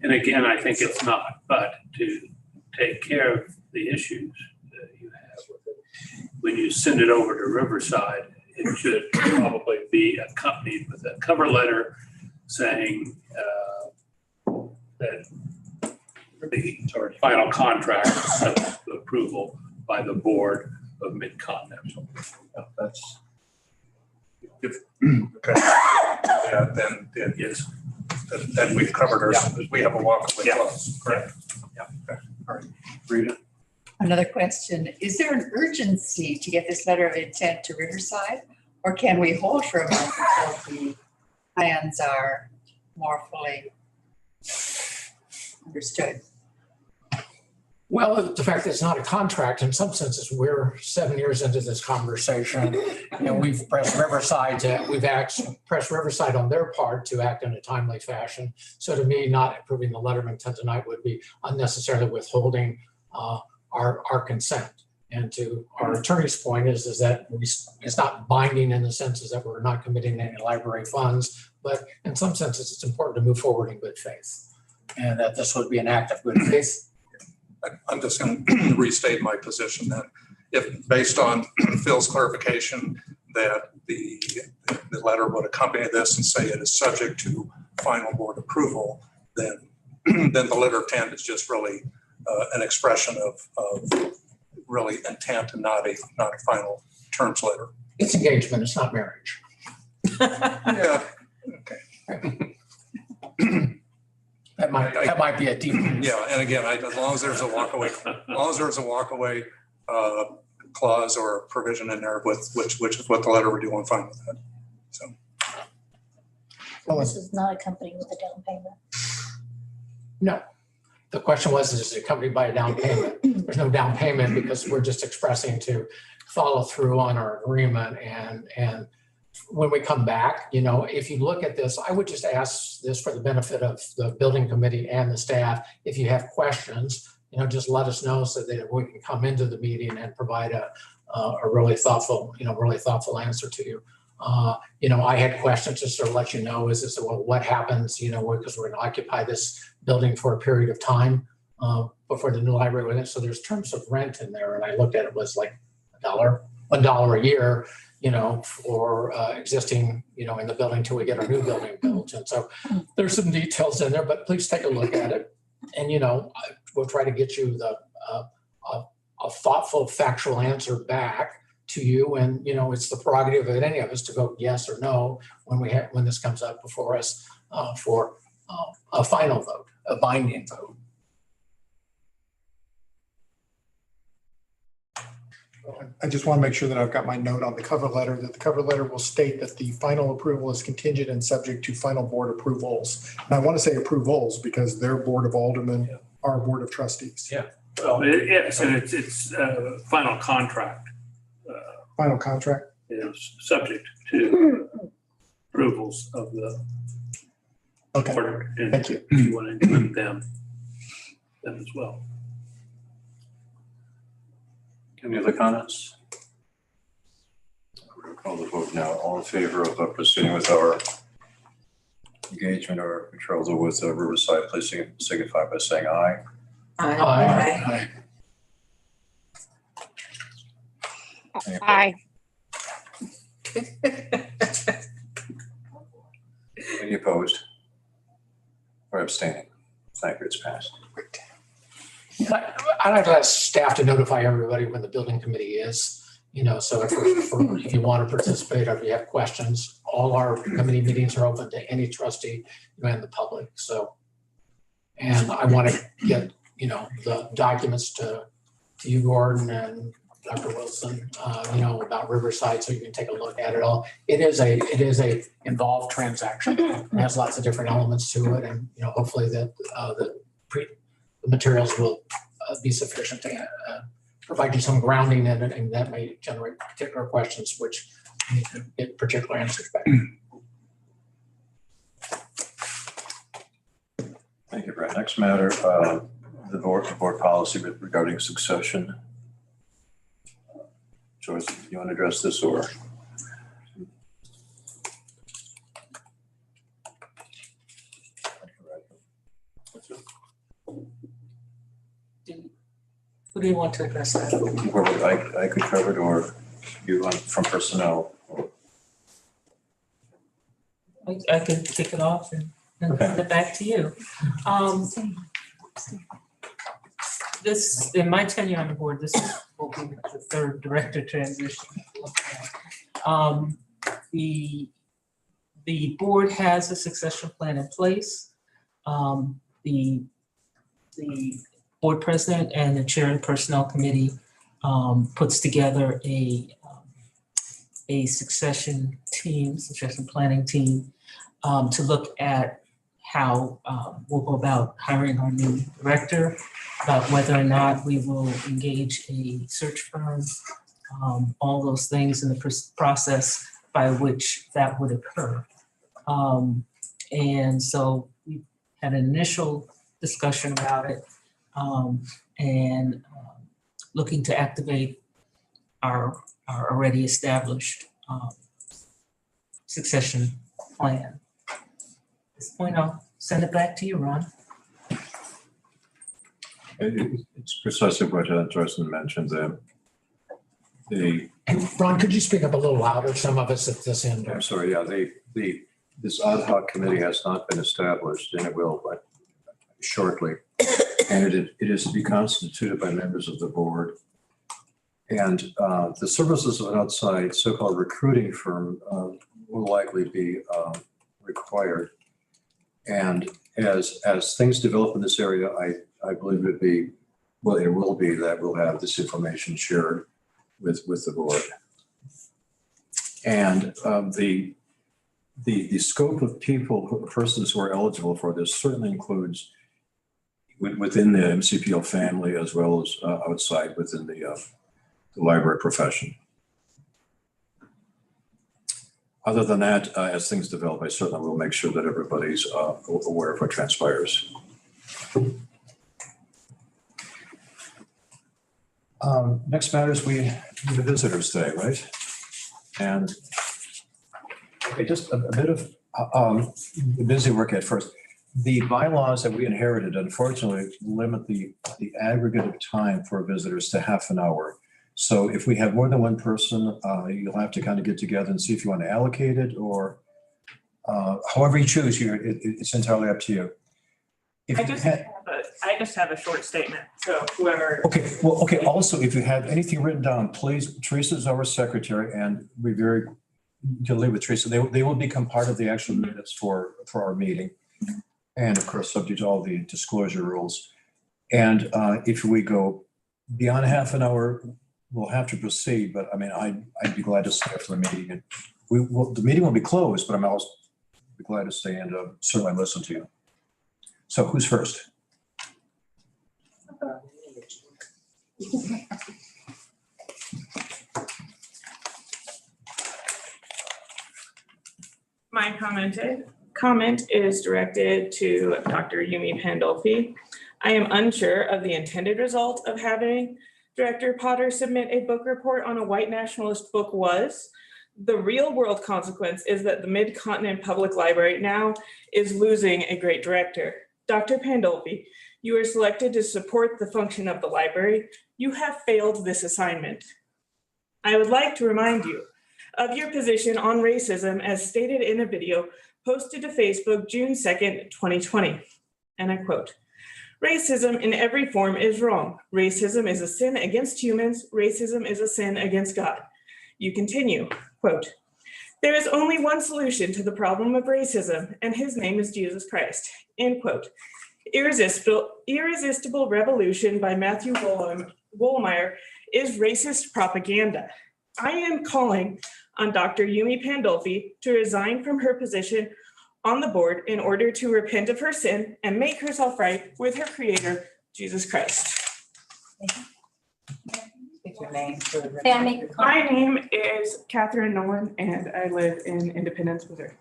And again, I think it's not, but to take care of the issues that you have with it, when you send it over to Riverside, it should probably be accompanied with a cover letter saying that the final contract is subject to approval by the board of Mid-Continental. That's okay. Yeah, then yes. Then we've covered ourselves. Yeah. We have a walkaway clause, correct? Yeah. Okay. All right. Rita. Another question. Is there an urgency to get this letter of intent to Riverside? Or can we hold for a month until the plans are more fully understood? Well, the fact that it's not a contract, in some senses, we're 7 years into this conversation. We've pressed Riverside pressed Riverside on their part to act in a timely fashion. So to me, not approving the letter of intent tonight would be unnecessarily withholding our consent. And to our attorney's point is that it's not binding in the senses that we're not committing any library funds, but in some senses, it's important to move forward in good faith. And that this would be an act of good faith. I'm just going to restate my position that if, based on Phil's clarification, that the letter would accompany this and say it is subject to final board approval, then the letter of intent is just really an expression of really intent and not a final terms letter. It's engagement, it's not marriage. Yeah. Okay. That might be a deep. Yeah, and again, as long as there's a walkaway clause or a provision in there with which is what the letter would do, I'm fine with that. So. This is not accompanied with a down payment. No. The question was, is it accompanied by a down payment? There's no down payment because we're just expressing to follow through on our agreement. And when we come back, if you look at this, I would just ask this for the benefit of the building committee and the staff. If you have questions, just let us know so that we can come into the meeting and provide a really thoughtful answer to you. I had questions just to let you know, what happens, because we're going to occupy this building for a period of time before the new library went in. So there's terms of rent in there. And I looked at it was like $1 a year, for existing, in the building till we get our new building built. And so there's some details in there, but please take a look at it. And, we'll try to get you a thoughtful, factual answer back to you. And, it's the prerogative of any of us to vote yes or no when this comes up before us for a final vote, a binding vote. I just want to make sure that I've got my note on the cover letter, that the cover letter will state that the final approval is contingent and subject to final board approvals. And I want to say approvals because their board of aldermen, our board of trustees. Yeah. Well, yes, and it's final contract. Final contract is subject to approvals of the. Okay. Board. And thank you. You want to include them as well. Any other comments? We're going to call the vote now. All in favor of proceeding with our engagement or betrothal with Riverside, please signify by saying aye. Aye. Aye. Any opposed? Or abstaining? Thank you, it's passed. I'd like to ask staff to notify everybody when the building committee is, so if you want to participate or if you have questions, all our committee meetings are open to any trustee and the public. So, and I want to get, the documents to you, Gordon, and Dr. Wilson, about Riverside, so you can take a look at it all. It is a involved transaction. It has lots of different elements to it, and hopefully that the materials will be sufficient to provide you some grounding in it, and that may generate particular questions which need to get particular answers back. Thank you, Brett. Next matter, the board policy regarding succession. Joyce, do you want to address this or? Who do you want to address that? I could cover it, or you want from personnel? I can kick it off and send it back to you. This, in my tenure on the board, this will be the third director transition. The board has a succession plan in place. The board president and the chair of the personnel committee puts together a succession planning team to look at how we'll go about hiring our new director, about whether or not we will engage a search firm, all those things in the process by which that would occur. And so we had an initial discussion about it, and looking to activate our already established succession plan. At this point, I'll send it back to you, Ron. It's precisely what Joycelyn mentioned there. Ron, could you speak up a little louder? Some of us at this end. I'm sorry, yeah, this ad hoc committee has not been established, and it will shortly. And it is to be constituted by members of the board. And the services of an outside so-called recruiting firm will likely be required. And as things develop in this area, I believe it will be that we'll have this information shared with the board. And the scope of persons who are eligible for this certainly includes within the MCPL family as well as outside within the library profession. Other than that, as things develop, I certainly will make sure that everybody's aware of what transpires. Next matters, we have the visitors today, right? And okay, just a bit of busy work at first. The bylaws that we inherited unfortunately limit the aggregate of time for visitors to half an hour. So if we have more than one person, you'll have to kind of get together and see if you want to allocate it or however you choose here, it's entirely up to you. I just have a short statement, so whoever. Okay, well, okay, also, if you have anything written down, please, Teresa's our secretary, and we can leave with Teresa. They will become part of the actual minutes for our meeting. And of course, subject to all the disclosure rules. And if we go beyond half an hour, we'll have to proceed, but I mean, I'd be glad to stay for the meeting. And the meeting will be closed, but I'm also be glad to stay and certainly listen to you. So who's first? My comment is directed to Dr. Yumi Pandolfi. I am unsure of the intended result of having Director Potter submit a book report on a white nationalist book was. The real world consequence is that the Mid-Continent Public Library now is losing a great director. Dr. Pandolfi, you are selected to support the function of the library. You have failed this assignment. I would like to remind you of your position on racism as stated in a video posted to Facebook June 2nd, 2020. And I quote, "Racism in every form is wrong. Racism is a sin against humans. Racism is a sin against God." You continue, quote, "There is only one solution to the problem of racism, and his name is Jesus Christ," end quote. Irresistible Revolution by Matthew Wollmeyer is racist propaganda. I am calling on Dr. Yumi Pandolfi to resign from her position on the board in order to repent of her sin and make herself right with her creator, Jesus Christ. Your name for the May I make a My comment? name is Catherine Nolan and I live in Independence, Missouri.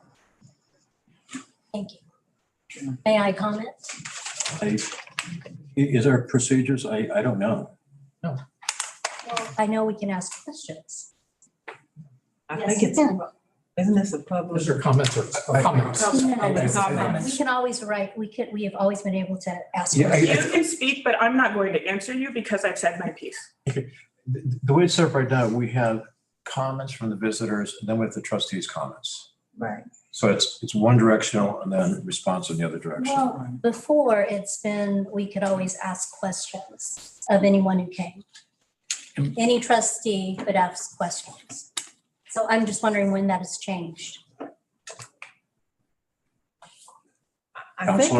Thank you. May I comment? Is there procedures? I don't know. Well, I know we can ask questions. I Yes. think isn't this a public? Those are comments or comments. We can always write, we have always been able to ask. Yeah, questions. You can speak, but I'm not going to answer you because I've said my piece. The way it's set up right now, we have comments from the visitors, and then we have the trustees' comments. Right. So it's one directional and then response in the other direction. Well, before it's been, we could always ask questions of anyone who came. Any trustee could ask questions. So I'm just wondering when that has changed. I think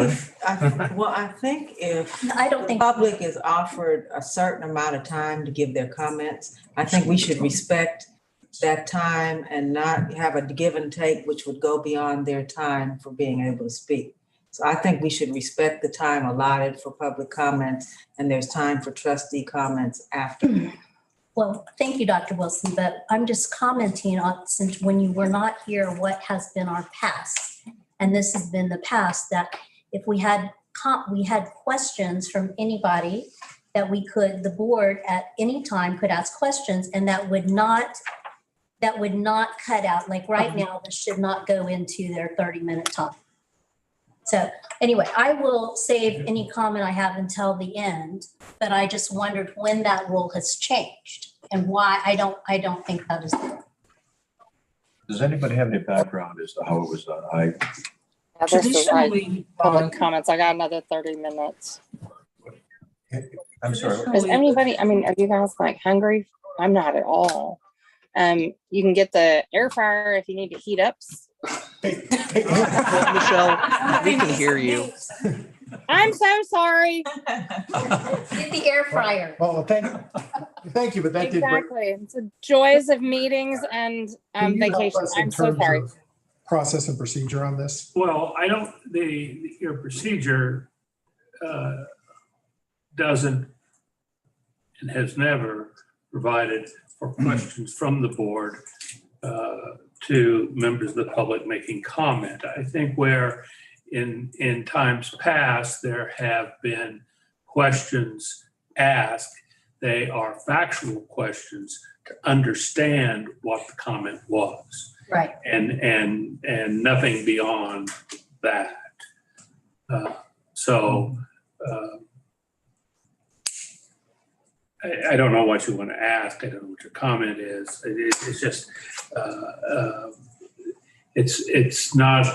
if I don't the think. public is offered a certain amount of time to give their comments, I think we should respect that time and not have a give and take, which would go beyond their time for being able to speak. So I think we should respect the time allotted for public comments, and there's time for trustee comments after. Well, thank you, Dr. Wilson, but I'm just commenting on, since when you were not here, what has been our past. And this has been the past, that if we had questions from anybody that we could, the board at any time could ask questions, and that would not cut out, like right now, this should not go into their 30-minute time. So anyway, I will save any comment I have until the end, but I just wondered when that rule has changed and why I don't think that is there. Does anybody have any background as to how it was done? Yeah, this is public comments. I got another 30 minutes. I'm sorry. Is anybody, I mean, are you guys like hungry? I'm not at all. You can get the air fryer if you need to heat up. Michelle, we can hear you. I'm so sorry. Get the air fryer. Well, thank you, but that did. Exactly. It's the joys of meetings and vacation. I'm so sorry. Process and procedure on this? Well, I don't, your procedure doesn't and has never provided for questions from the board to members of the public making comment. I think where in times past there have been questions asked, they are factual questions to understand what the comment was. Right. And nothing beyond that. I don't know what you want to ask. I don't know what your comment is. It's just, it's not,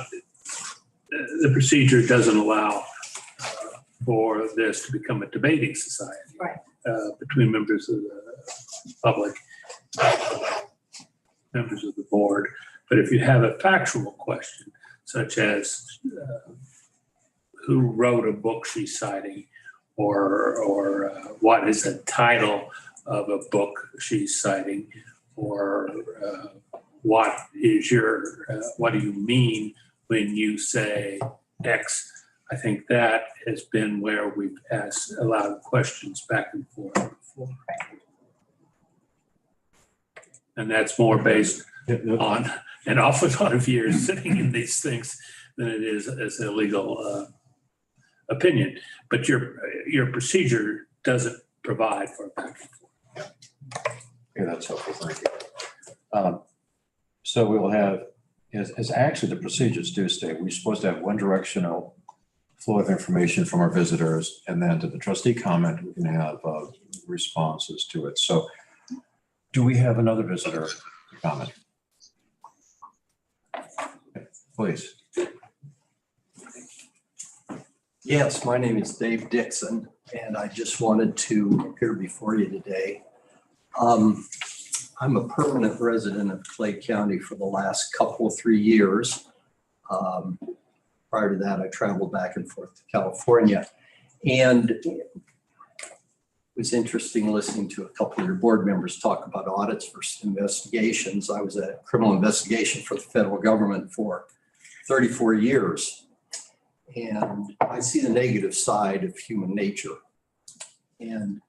the procedure doesn't allow for this to become a debating society. Right. Between members of the public, members of the board. But if you have a factual question, such as who wrote a book she's citing, or what is the title of a book she's citing, or what do you mean when you say X? I think that has been where we've allowed questions back and forth before. And that's more based on an awful lot of years sitting in these things than it is as a legal opinion. But your procedure doesn't provide for back and forth. Okay, that's helpful. Thank you. So we will have, as actually the procedures do state, we're supposed to have one directional flow of information from our visitors, and then to the trustee comment, we can have responses to it. So do we have another visitor comment? Please. Yes, my name is Dave Dixon, and I just wanted to appear before you today. I'm a permanent resident of Clay County for the last 3 years. Prior to that, I traveled back and forth to California. And it was interesting listening to a couple of your board members talk about audits versus investigations. I was a criminal investigation for the federal government for 34 years. And I see the negative side of human nature. And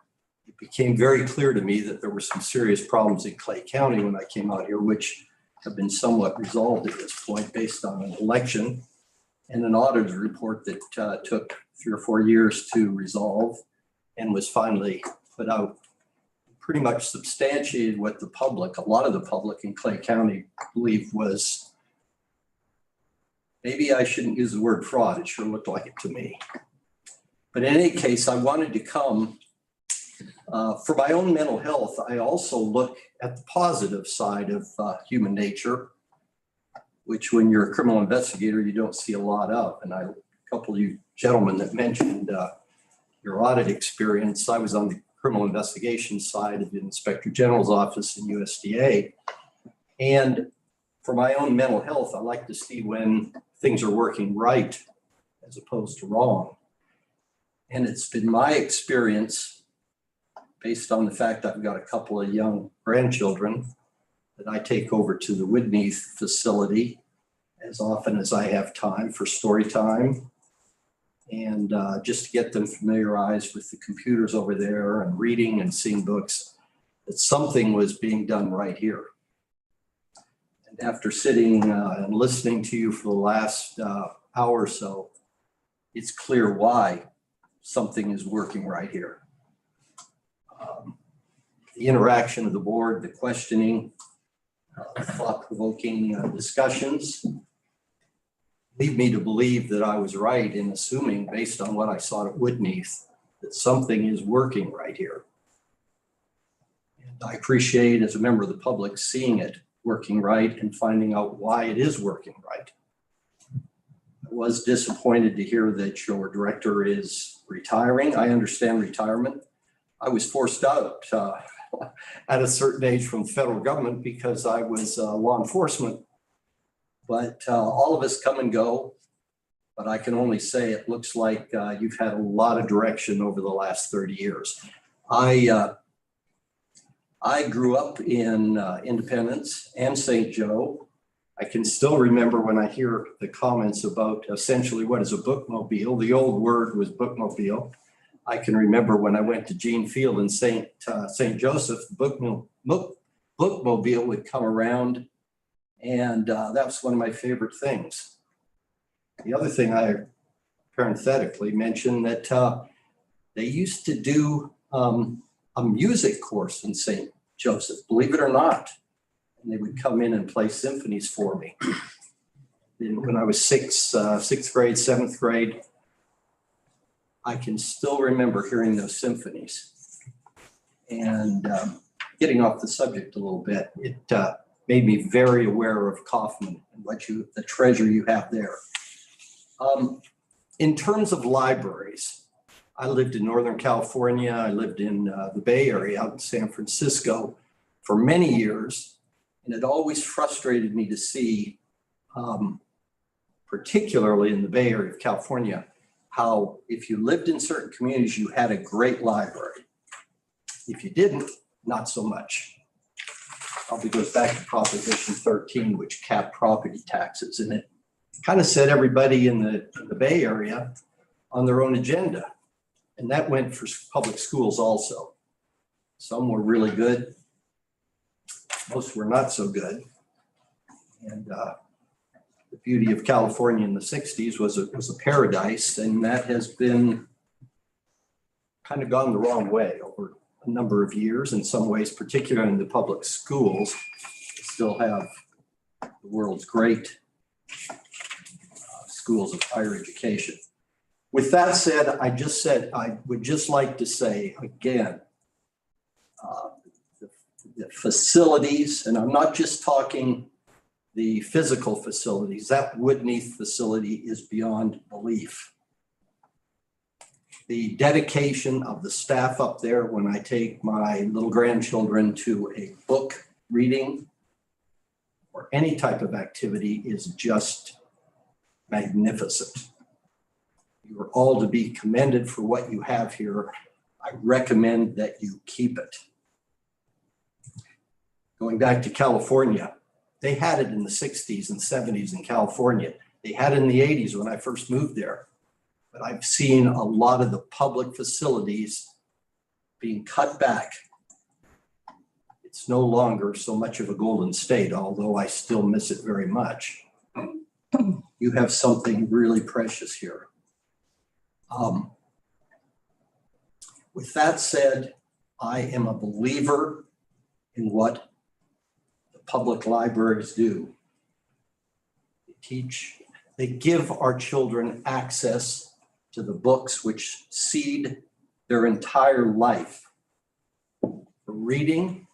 it became very clear to me that there were some serious problems in Clay County when I came out here, which have been somewhat resolved at this point based on an election and an auditor's report that took 3 or 4 years to resolve and was finally put out. Pretty much substantiated what the public, a lot of the public in Clay County believed was, maybe I shouldn't use the word fraud, it sure looked like it to me. But in any case, I wanted to come for my own mental health. I also look at the positive side of human nature, which when you're a criminal investigator, you don't see a lot of. And a couple of you gentlemen that mentioned your audit experience, I was on the criminal investigation side of the Inspector General's office in USDA. And for my own mental health, I like to see when things are working right as opposed to wrong. And it's been my experience, based on the fact I've got a couple of young grandchildren, that I take over to the Woodneath facility as often as I have time for story time And just to get them familiarized with the computers over there and reading and seeing books, that something was being done right here. And after sitting and listening to you for the last hour or so, it's clear why something is working right here. The interaction of the board, the questioning, thought-provoking discussions lead me to believe that I was right in assuming, based on what I saw at Woodneath, that something is working right here. And I appreciate, as a member of the public, seeing it working right and finding out why it is working right. I was disappointed to hear that your director is retiring. I understand retirement. I was forced out at a certain age from the federal government because I was law enforcement. But all of us come and go. But I can only say it looks like you've had a lot of direction over the last 30 years. I grew up in Independence and St. Joe. I can still remember when I hear the comments about essentially what is a bookmobile. The old word was bookmobile. I can remember when I went to Gene Field in St. Joseph, the bookmobile would come around, and that was one of my favorite things. The other thing I parenthetically mentioned that they used to do a music course in St. Joseph, believe it or not. And they would come in and play symphonies for me. When I was sixth grade, seventh grade, I can still remember hearing those symphonies. And getting off the subject a little bit, it made me very aware of Kaufman and the treasure you have there. In terms of libraries, I lived in Northern California. I lived in the Bay Area out in San Francisco for many years. And it always frustrated me to see, particularly in the Bay Area of California, how if you lived in certain communities, you had a great library. If you didn't, not so much. Probably goes back to Proposition 13, which capped property taxes. And it kind of set everybody in the Bay Area on their own agenda. And that went for public schools also. Some were really good. Most were not so good. And the beauty of California in the 60s was a paradise, and that has been kind of gone the wrong way over a number of years. In some ways, particularly in the public schools, still have the world's great schools of higher education. With that said, I would just like to say again, the facilities, and I'm not just talking the physical facilities, that Woodneath facility is beyond belief. The dedication of the staff up there when I take my little grandchildren to a book reading or any type of activity is just magnificent. You are all to be commended for what you have here. I recommend that you keep it. Going back to California, they had it in the 60s and 70s in California. They had it in the 80s when I first moved there. But I've seen a lot of the public facilities being cut back. It's no longer so much of a golden state, although I still miss it very much. You have something really precious here. With that said, I am a believer in what the public libraries do. They give our children access to the books which seed their entire life for reading,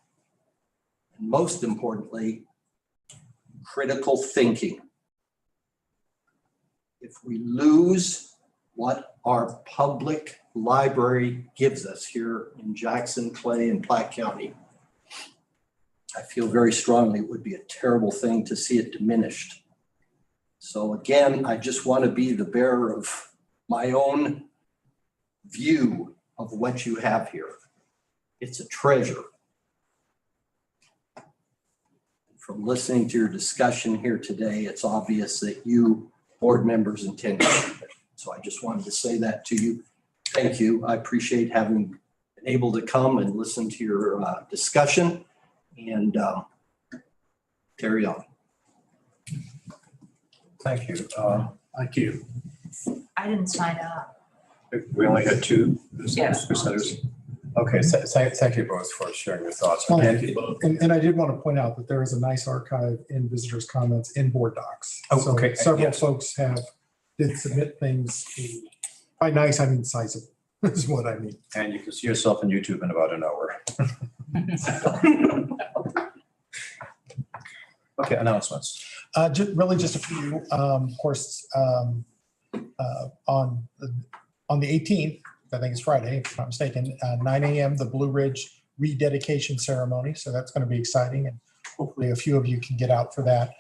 and most importantly, critical thinking. If we lose what our public library gives us here in Jackson, Clay, and Platte County, I feel very strongly it would be a terrible thing to see it diminished. So again, I just want to be the bearer of my own view of what you have here. It's a treasure. From listening to your discussion here today, it's obvious that you board members intend to keep it. So I just wanted to say that to you. Thank you. I appreciate having been able to come and listen to your discussion and carry on. Thank you. Thank you. I didn't sign up. We only had two Yes. presenters. Okay, thank you both for sharing your thoughts. And I did want to point out that there is a nice archive in visitors' comments in board docs. Oh, So okay, several yes. folks did submit things. By nice, I mean sizable, is what I mean. And you can see yourself on YouTube in about an hour. Okay, announcements. Really just a few, of course, on the 18th, I think it's Friday, if I'm not mistaken, 9 a.m., the Blue Ridge rededication ceremony. So that's going to be exciting. And hopefully a few of you can get out for that.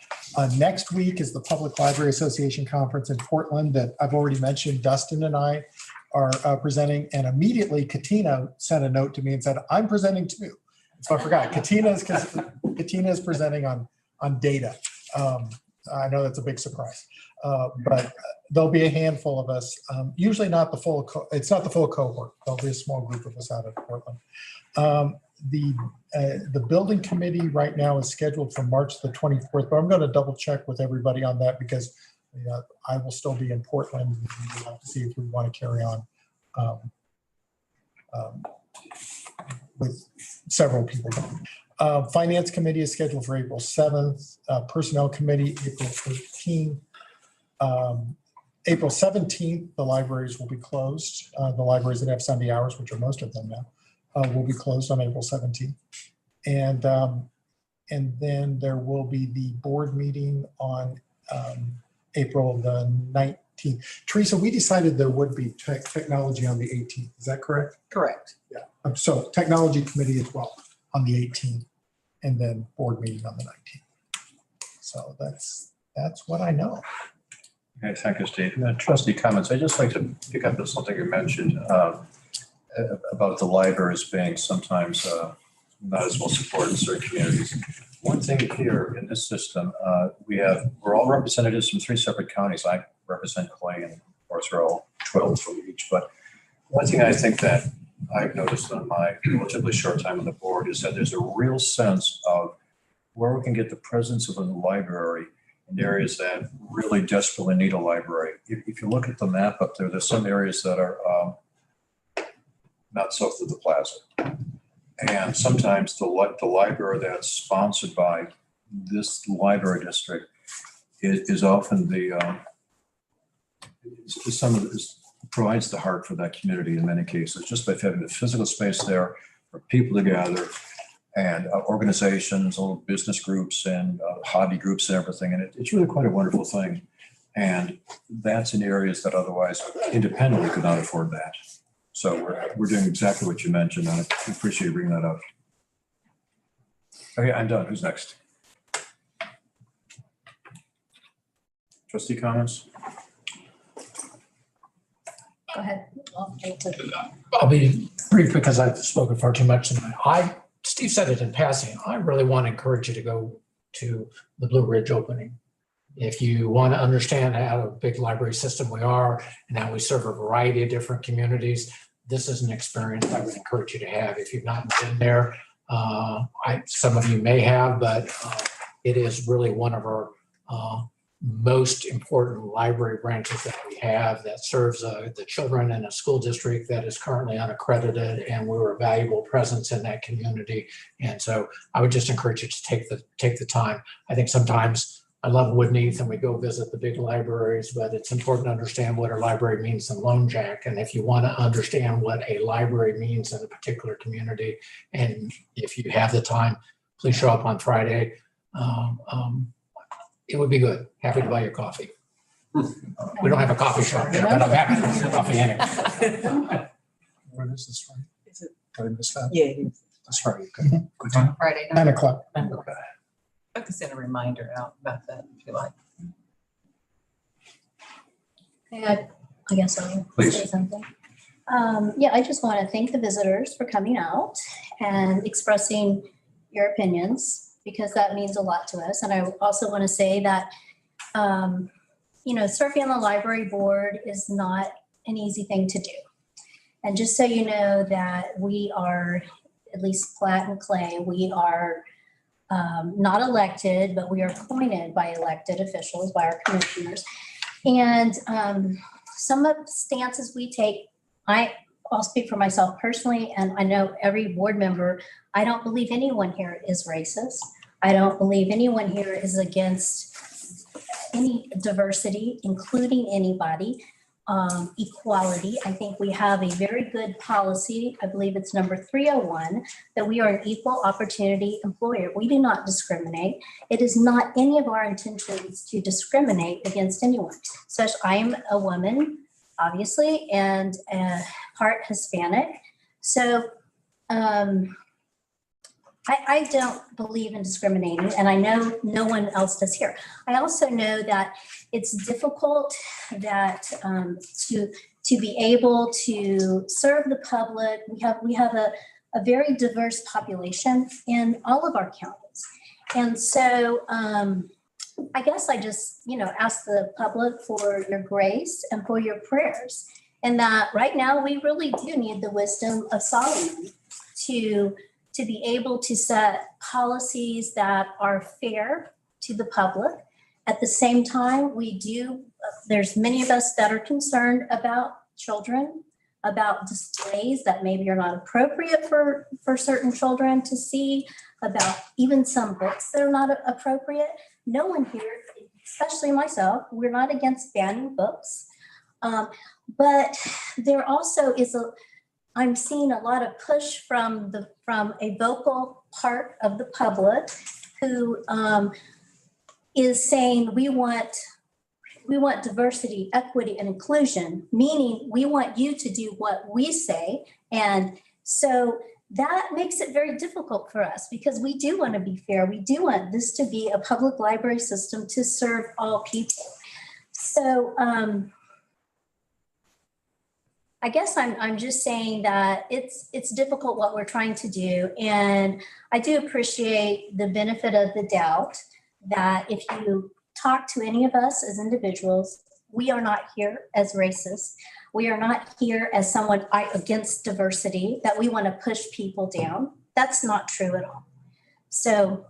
Next week is the Public Library Association Conference in Portland that I've already mentioned. Dustin and I are presenting, and immediately Katina sent a note to me and said, I'm presenting too. So I forgot. Katina is presenting on data. I know that's a big surprise, but there'll be a handful of us. Usually not the full. It's not the full cohort. There'll be a small group of us out of Portland. The building committee right now is scheduled for March the 24th, but I'm going to double check with everybody on that because I will still be in Portland. We'll have to see if we want to carry on with several people. Finance committee is scheduled for April 7th. Personnel committee, April 13th. April 17th, the libraries will be closed. The libraries that have Sunday hours, which are most of them now, will be closed on April 17th. And then there will be the board meeting on April the 19th. Teresa, we decided there would be technology on the 18th. Is that correct? Correct. Yeah. So technology committee as well on the 18th, and then board meeting on the 19th. So that's what I know. Okay, thank you, Steve. Trustee Commons, I'd just like to pick up on something you mentioned about the libraries being sometimes not as well supported in certain communities. One thing here in this system, we're all representatives from 3 separate counties. I represent Clay, and of course we're all 12 from each. But one thing I think that I've noticed on my relatively short time on the board is that there's a real sense of where we can get the presence of a library in areas that really desperately need a library. If you look at the map up there, there's some areas that are not south of the plaza. And sometimes the library that's sponsored by this library district is often provides the heart for that community in many cases, just by having the physical space there for people to gather, and organizations, little business groups and hobby groups and everything. And it's really quite a wonderful thing. And that's in areas that otherwise independently could not afford that. So we're doing exactly what you mentioned, and I appreciate you bringing that up. Okay, I'm done. Who's next? Trustee comments? Go ahead. I'll be brief because I've spoken far too much tonight. Steve said it in passing. I really want to encourage you to go to the Blue Ridge opening. If you want to understand how a big library system we are and how we serve a variety of different communities, this is an experience I would encourage you to have. If you've not been there, some of you may have, but it is really one of our most important library branches that we have that serves the children in a school district that is currently unaccredited, and we're a valuable presence in that community. And so I would just encourage you to take the time. I think sometimes I love Woodneath and we go visit the big libraries, but it's important to understand what a library means in Lone Jack. And if you want to understand what a library means in a particular community, and if you have the time, please show up on Friday. It would be good. Happy to buy your coffee. We don't have a coffee shop there, but I'm happy to buy your coffee anyway. When is this one? Is it? Did I miss that? Yeah, it is. That's right. Okay. Good time. Friday. 9 o'clock. I can send a reminder out about that if you like. I guess I'll Please. say something. Yeah, I just want to thank the visitors for coming out and expressing your opinions, because that means a lot to us. And I also want to say that serving on the library board is not an easy thing to do. And just so you know that we are, at least Platt and Clay, we are not elected, but we are appointed by elected officials, by our commissioners. And some of the stances we take, I'll speak for myself personally, and I know every board member, I don't believe anyone here is racist. I don't believe anyone here is against any diversity, including anybody. Equality. I think we have a very good policy. I believe it's number 301, that we are an equal opportunity employer. We do not discriminate. It is not any of our intentions to discriminate against anyone. So I am a woman, obviously, and part Hispanic. So I don't believe in discriminating, and I know no one else does here. I also know that it's difficult that to be able to serve the public. We have a very diverse population in all of our counties. And so I guess I just, ask the public for your grace and for your prayers. And that right now we really do need the wisdom of Solomon to be able to set policies that are fair to the public. At the same time, there's many of us that are concerned about children, about displays that maybe are not appropriate for certain children to see, about even some books that are not appropriate. No one here, especially myself, we're not against banning books. But there also is I'm seeing a lot of push from a vocal part of the public who is saying we want diversity, equity, and inclusion, meaning we want you to do what we say. And so that makes it very difficult for us because we do want to be fair. We do want this to be a public library system to serve all people. So I guess I'm just saying that it's difficult what we're trying to do. And I do appreciate the benefit of the doubt that if you talk to any of us as individuals, we are not here as racists. We are not here as someone against diversity, that we want to push people down. That's not true at all. So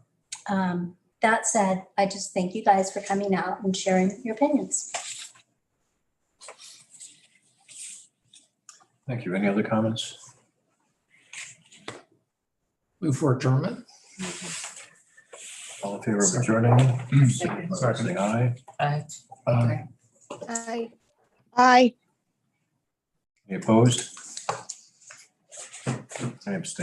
that said, I just thank you guys for coming out and sharing your opinions. Thank you. Any other comments? Move for adjournment. All in favor of adjourning? Saying aye. Aye. Aye. Aye. Any opposed? I abstain.